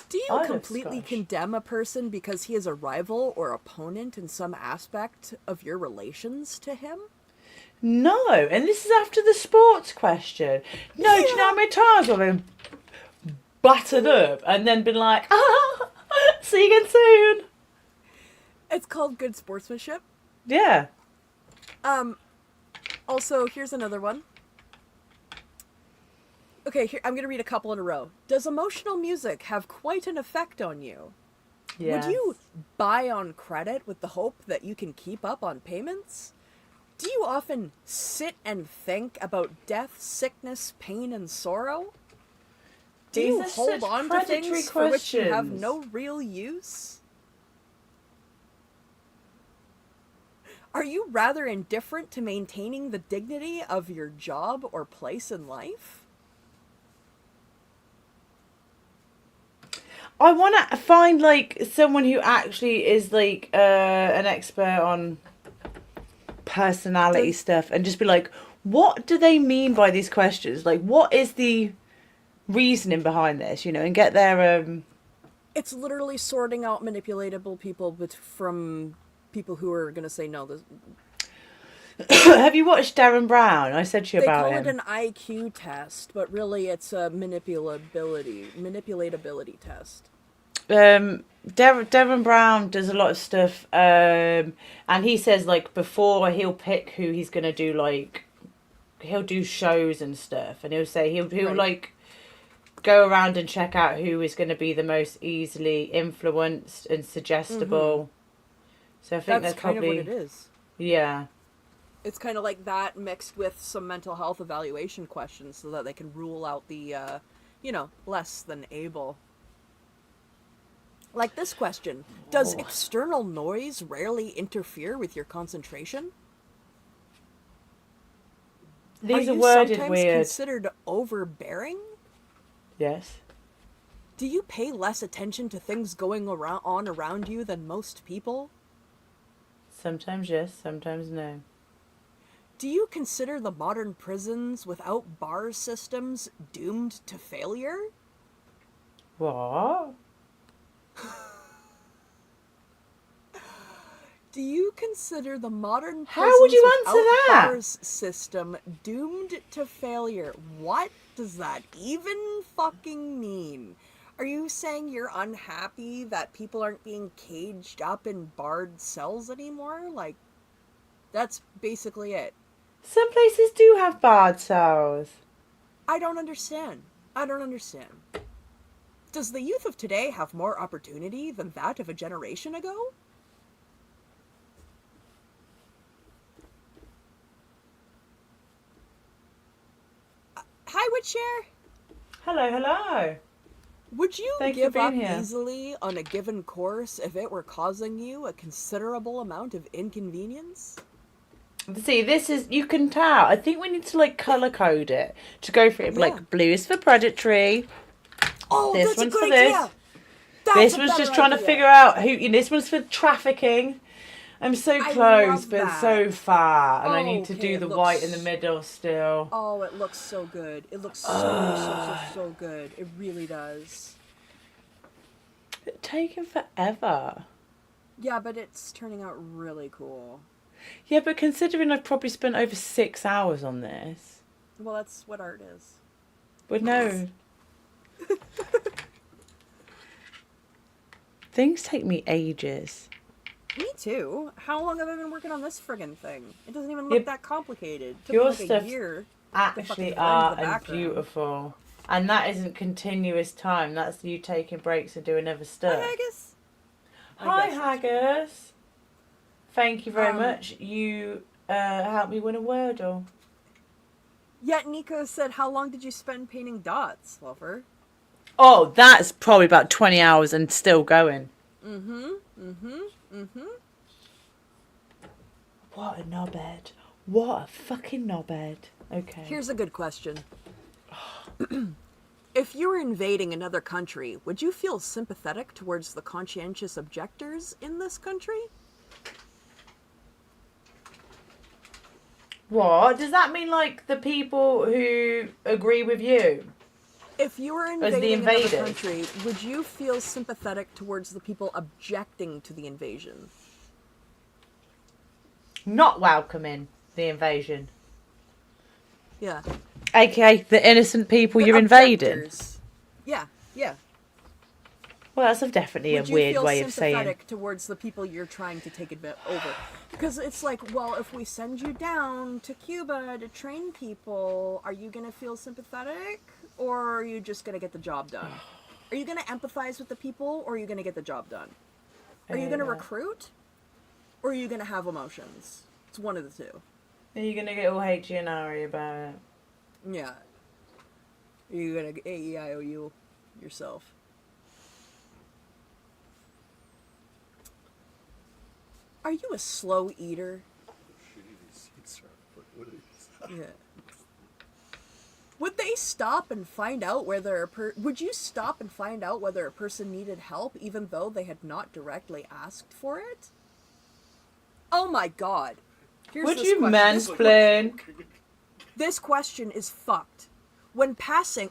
Do you I love completely Scottish. condemn a person because he is a rival or opponent in some aspect of your relations to him? No, and this is after the sports question. No, do you know how many times I've been battered up and then been like, see you again soon? It's called good sportsmanship. Yeah. Also, here's another one. Okay, here I'm gonna read a couple in a row. Does emotional music have quite an effect on you? Yeah. Would you buy on credit with the hope that you can keep up on payments? Do you often sit and think about death, sickness, pain, and sorrow? Do These you are hold such on to predatory things for which you have questions. no real use? Are you rather indifferent to maintaining the dignity of your job or place in life? I want to find like someone who actually is like an expert on personality stuff and just be like, what do they mean by these questions? Like, what is the reasoning behind this? You know, and get their It's literally sorting out manipulatable people from people who are going to say no. Have you watched Darren Brown? I said to you They about call him. it an IQ test, but really it's a manipulatability test. Devon Brown does a lot of stuff, and he says like before he'll pick who he's gonna do, like he'll do shows and stuff, and he'll say he'll Right. like go around and check out who is going to be the most easily influenced and suggestible. So I think that's kind probably of what it is. yeah. It's kind of like that mixed with some mental health evaluation questions so that they can rule out the, less than able. Like this question, does external noise rarely interfere with your concentration? These are you worded sometimes weird. considered overbearing? Yes. Do you pay less attention to things going on around you than most people? Sometimes yes, sometimes no. Do you consider the modern prisons without bar systems doomed to failure? What? Do you consider the modern How would you prisons answer without that? bars system doomed to failure? What does that even fucking mean? Are you saying you're unhappy that people aren't being caged up in barred cells anymore? Like, that's basically it. Some places do have barred cells. I don't understand. Does the youth of today have more opportunity than that of a generation ago? Hi, Woodshare! Hello, hello. Would you Thanks for give up being here. easily on a given course if it were causing you a considerable amount of inconvenience? See, this is, you can tell. I think we need to like colour code it to go for it. Yeah. Like blue is for predatory. Oh, This that's one's a good for this. idea! That's This a one's better just trying to idea. figure out who. This one's for trafficking. I'm so I close, love but that. so far, and I need to Okay, do it the looks- white in the middle still. Oh, it looks so good. It looks so good. It really does. It's taken forever. Yeah, but it's turning out really cool. Yeah, but considering I've probably spent over 6 hours on this, Well, that's what art is. but no. Things take me ages. Me too. How long have I been working on this friggin' thing? It doesn't even look Yep. that complicated. It took Your me like a stuff's year. Actually fucking blend art the and background. beautiful. And that isn't continuous time. That's you taking breaks and doing other stuff. Hi, Haggis. Hi, guess that's Haggis. Thank you very Um, much. You helped me win a Wordle. Yet Nico said, how long did you spend painting dots, Fluffer? Oh, that's probably about 20 hours and still going. What a knobhead. What a fucking knobhead. Okay. Here's a good question. If you were invading another country, would you feel sympathetic towards the conscientious objectors in this country? What? Does that mean like the people who agree with you? If you were the invading another invaders? country, would you feel sympathetic towards the people objecting to the invasion? Not welcoming the invasion. Yeah. AKA the innocent people The you're invading. objectors. Yeah, yeah. Well, that's definitely Would a you weird feel way of saying. sympathetic towards the people you're trying to take over? Because it's like, well, if we send you down to Cuba to train people, are you going to feel sympathetic? Or are you just going to get the job done? Are you going to empathize with the people, or are you going to get the job done? Are you going to recruit? Or are you going to have emotions? It's one of the two. Are you going to get all H and R about it? Yeah. Are you going to AEIOU yourself? Are you a slow eater? Yeah. Would they stop and find out whether would you stop and find out whether a person needed help even though they had not directly asked for it? Oh my god. Here's Would this you question. mansplain? This question is fucked. When passing...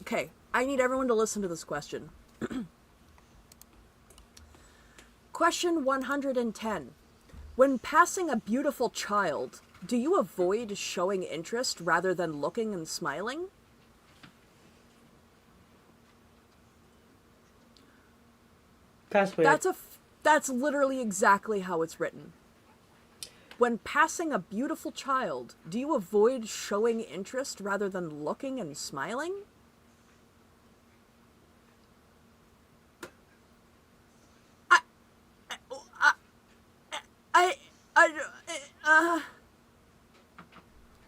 Okay, I need everyone to listen to this question. Question 110. When passing a beautiful child, do you avoid showing interest rather than looking and smiling? That's weird. That's literally exactly how it's written. When passing a beautiful child, do you avoid showing interest rather than looking and smiling?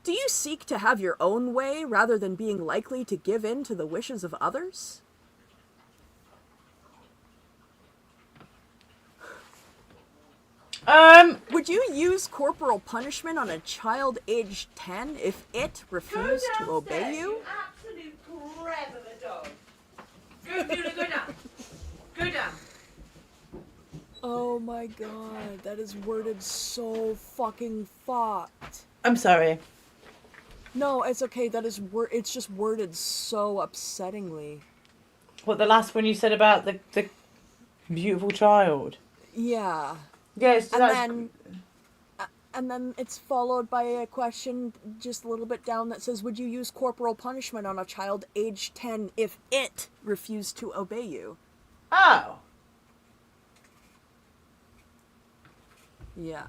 Do you seek to have your own way rather than being likely to give in to the wishes of others? Would you use corporal punishment on a child aged 10 if it refused to obey you? Absolute crap of a dog. Go, Fiona, go down. Go down. Oh my god, that is worded so fucking fucked. I'm sorry. No, it's okay, it's just worded so upsettingly. What, the last one you said about the beautiful child? Yeah. Yes, And then it's followed by a question just a little bit down that says, would you use corporal punishment on a child aged 10 if it refused to obey you? Oh. Yeah.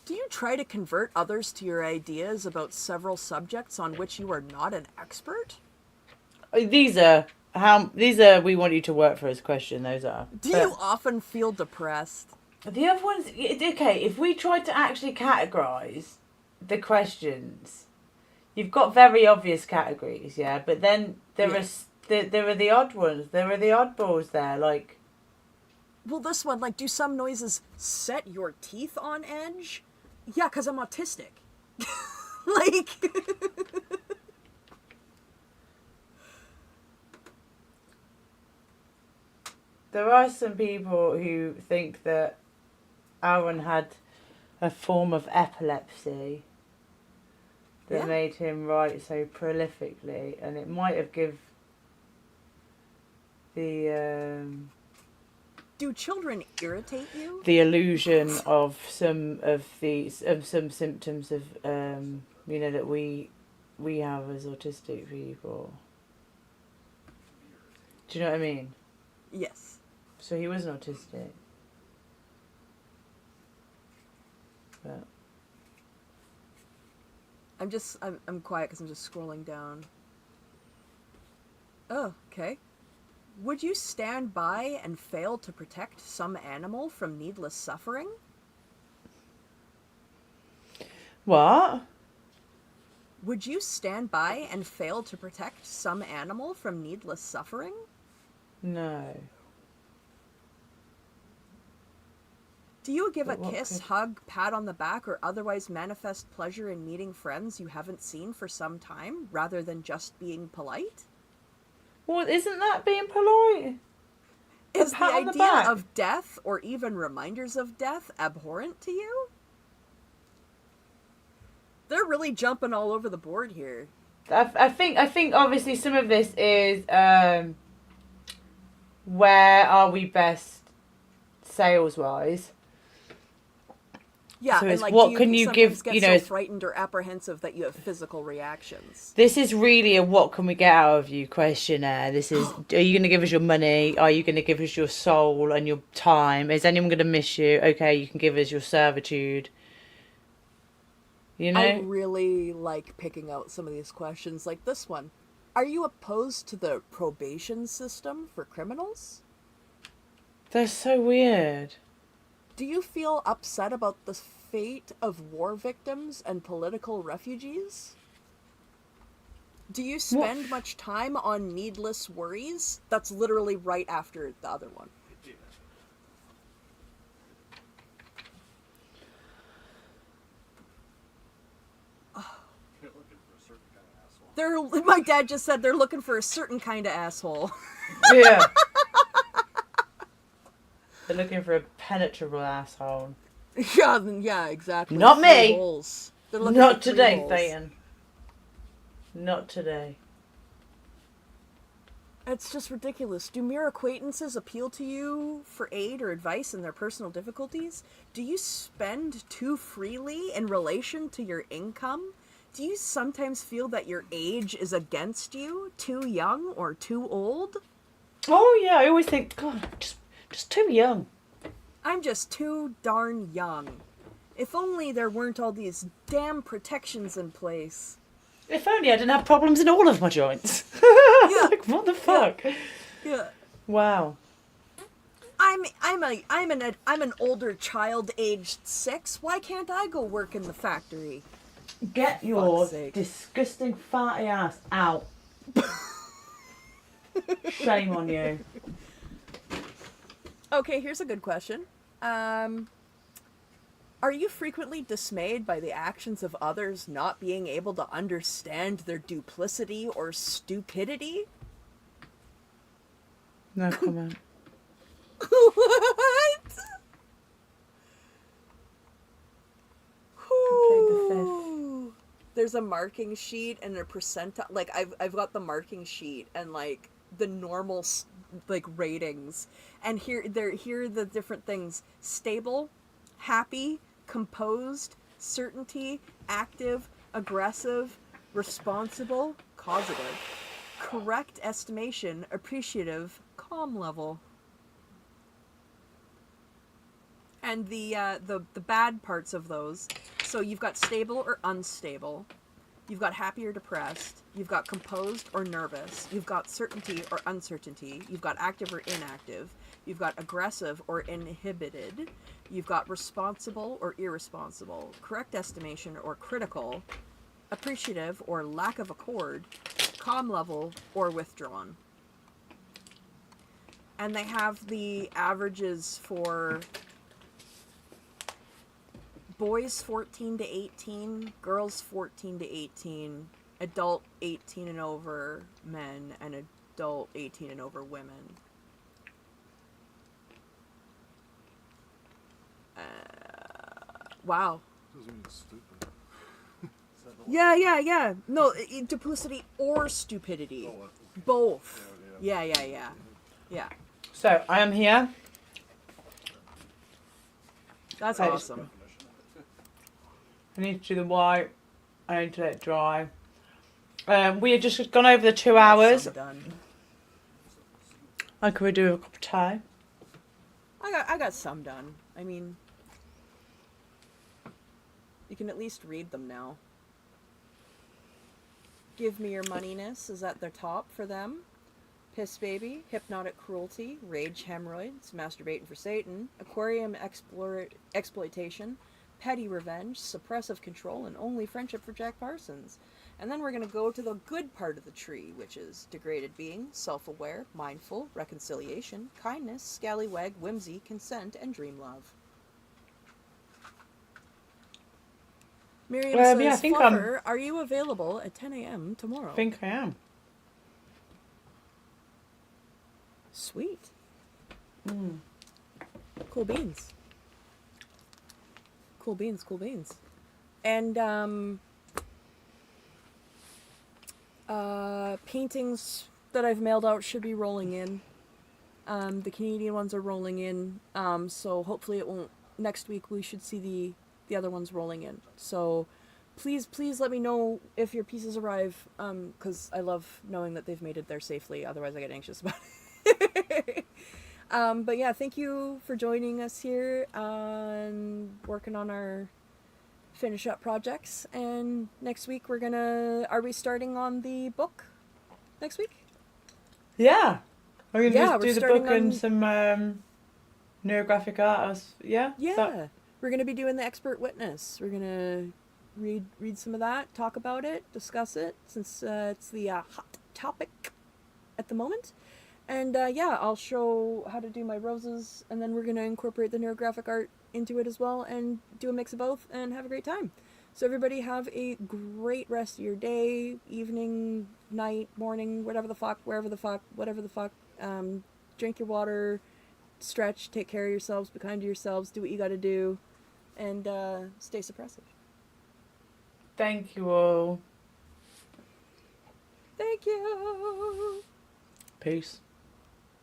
Do you try to convert others to your ideas about several subjects on which you are not an expert? These are we want you to work for us question, those are. Do you often feel depressed? The other ones, okay, if we tried to actually categorise the questions, you've got very obvious categories, yeah, but then there are the odd ones, there are the oddballs there, like... Well, this one, like, do some noises set your teeth on edge? Yeah, because I'm autistic. Like... There are some people who think that Aaron had a form of epilepsy that made him write so prolifically, and it might have given the Do children irritate you? the illusion of some symptoms of that we have as autistic people. Do you know what I mean? Yes. So he wasn't autistic. But I'm quiet because I'm just scrolling down. Oh, okay. Would you stand by and fail to protect some animal from needless suffering? what? Would you stand by and fail to protect some animal from needless suffering? No. Do you give But a what kiss, could- hug, pat on the back, or otherwise manifest pleasure in meeting friends you haven't seen for some time, rather than just being polite? Well, isn't that being polite? Is the pat on the idea back. of death, or even reminders of death, abhorrent to you? They're really jumping all over the board here. I think obviously some of this is where are we best sales wise? Yeah, So and it's like, what do you can you sometimes give, get you know, so frightened or apprehensive that you have physical reactions? This is really a what can we get out of you questionnaire. This is, are you going to give us your money? Are you going to give us your soul and your time? Is anyone going to miss you? Okay, you can give us your servitude. You know? I really like picking out some of these questions, like this one. Are you opposed to the probation system for criminals? They're so weird. Do you feel upset about the fate of war victims and political refugees? Do you spend much time on needless worries? That's literally right after the other one. You're looking for a certain kind of asshole. My dad just said they're looking for a certain kind of asshole. Yeah. They're looking for a penetrable asshole. yeah, exactly. Not Three me. holes. They're looking Not for three today, holes. Phaeton. Not today. It's just ridiculous. Do mere acquaintances appeal to you for aid or advice in their personal difficulties? Do you spend too freely in relation to your income? Do you sometimes feel that your age is against you? Too young or too old? Oh yeah, I always think, God, just too young. I'm just too darn young. If only there weren't all these damn protections in place. If only I didn't have problems in all of my joints. Yeah. Like, what the fuck? Yeah. Wow. I'm an older child aged 6. Why can't I go work in the factory? Get your Fuck's sake. disgusting fatty ass out. Shame on you. Okay, here's a good question. Are you frequently dismayed by the actions of others not being able to understand their duplicity or stupidity? No comment. What? played the fifth. Whew. There's a marking sheet and a percentile. Like I've got the marking sheet and like the normal like ratings, and here are the different things: stable, happy, composed, certainty, active, aggressive, responsible, causative, correct estimation, appreciative, calm level. And the bad parts of those. So you've got stable or unstable. You've got happy or depressed. You've got composed or nervous. You've got certainty or uncertainty. You've got active or inactive. You've got aggressive or inhibited. You've got responsible or irresponsible. Correct estimation or critical. Appreciative or lack of accord. Calm level or withdrawn. And they have the averages for boys 14 to 18, girls 14 to 18, adult 18 and over men, and adult 18 and over women. Wow. Doesn't mean it's stupid. Is that the Yeah. No, duplicity or stupidity. Oh, Both. yeah. Yeah. So I am here. That's Right. awesome. I need to do the white. I need to let it dry. We had just gone over the 2 hours. So done. I could do a cup of tea. I got some done. I mean, you can at least read them now. Give Me Your Moneyness is at the top for them. Piss Baby, Hypnotic Cruelty, Rage Hemorrhoids, Masturbating for Satan, Aquarium Exploitation, Petty Revenge, Suppressive Control, and Only Friendship for Jack Parsons. And then we're going to go to the good part of the tree, which is Degraded Being, Self-Aware, Mindful, Reconciliation, Kindness, Scallywag, Whimsy, Consent, and Dream Love. Miriam says, yeah, I think Fluffer, are you available at 10 a.m. tomorrow? I think I am. Sweet. Cool beans. Cool beans, cool beans. And, paintings that I've mailed out should be rolling in. The Canadian ones are rolling in, so hopefully it won't... Next week we should see the other ones rolling in. So please let me know if your pieces arrive, because I love knowing that they've made it there safely, otherwise I get anxious about it. But yeah, thank you for joining us here and working on our finish up projects. And next week are we starting on the book next week? Yeah. We're gonna Yeah, just we're do the starting book and on- some neurographic art. Yeah. Yeah. We're going to be doing the expert witness. We're going to read some of that, talk about it, discuss it, since it's the hot topic at the moment. And yeah, I'll show how to do my roses, and then we're going to incorporate the neurographic art into it as well, and do a mix of both, and have a great time. So everybody have a great rest of your day, evening, night, morning, whatever the fuck, wherever the fuck, whatever the fuck. Drink your water, stretch, take care of yourselves, be kind to yourselves, do what you got to do, and stay suppressive. Thank you all. Thank you. Peace.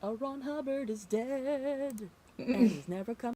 Ron Hubbard is dead, and he's never come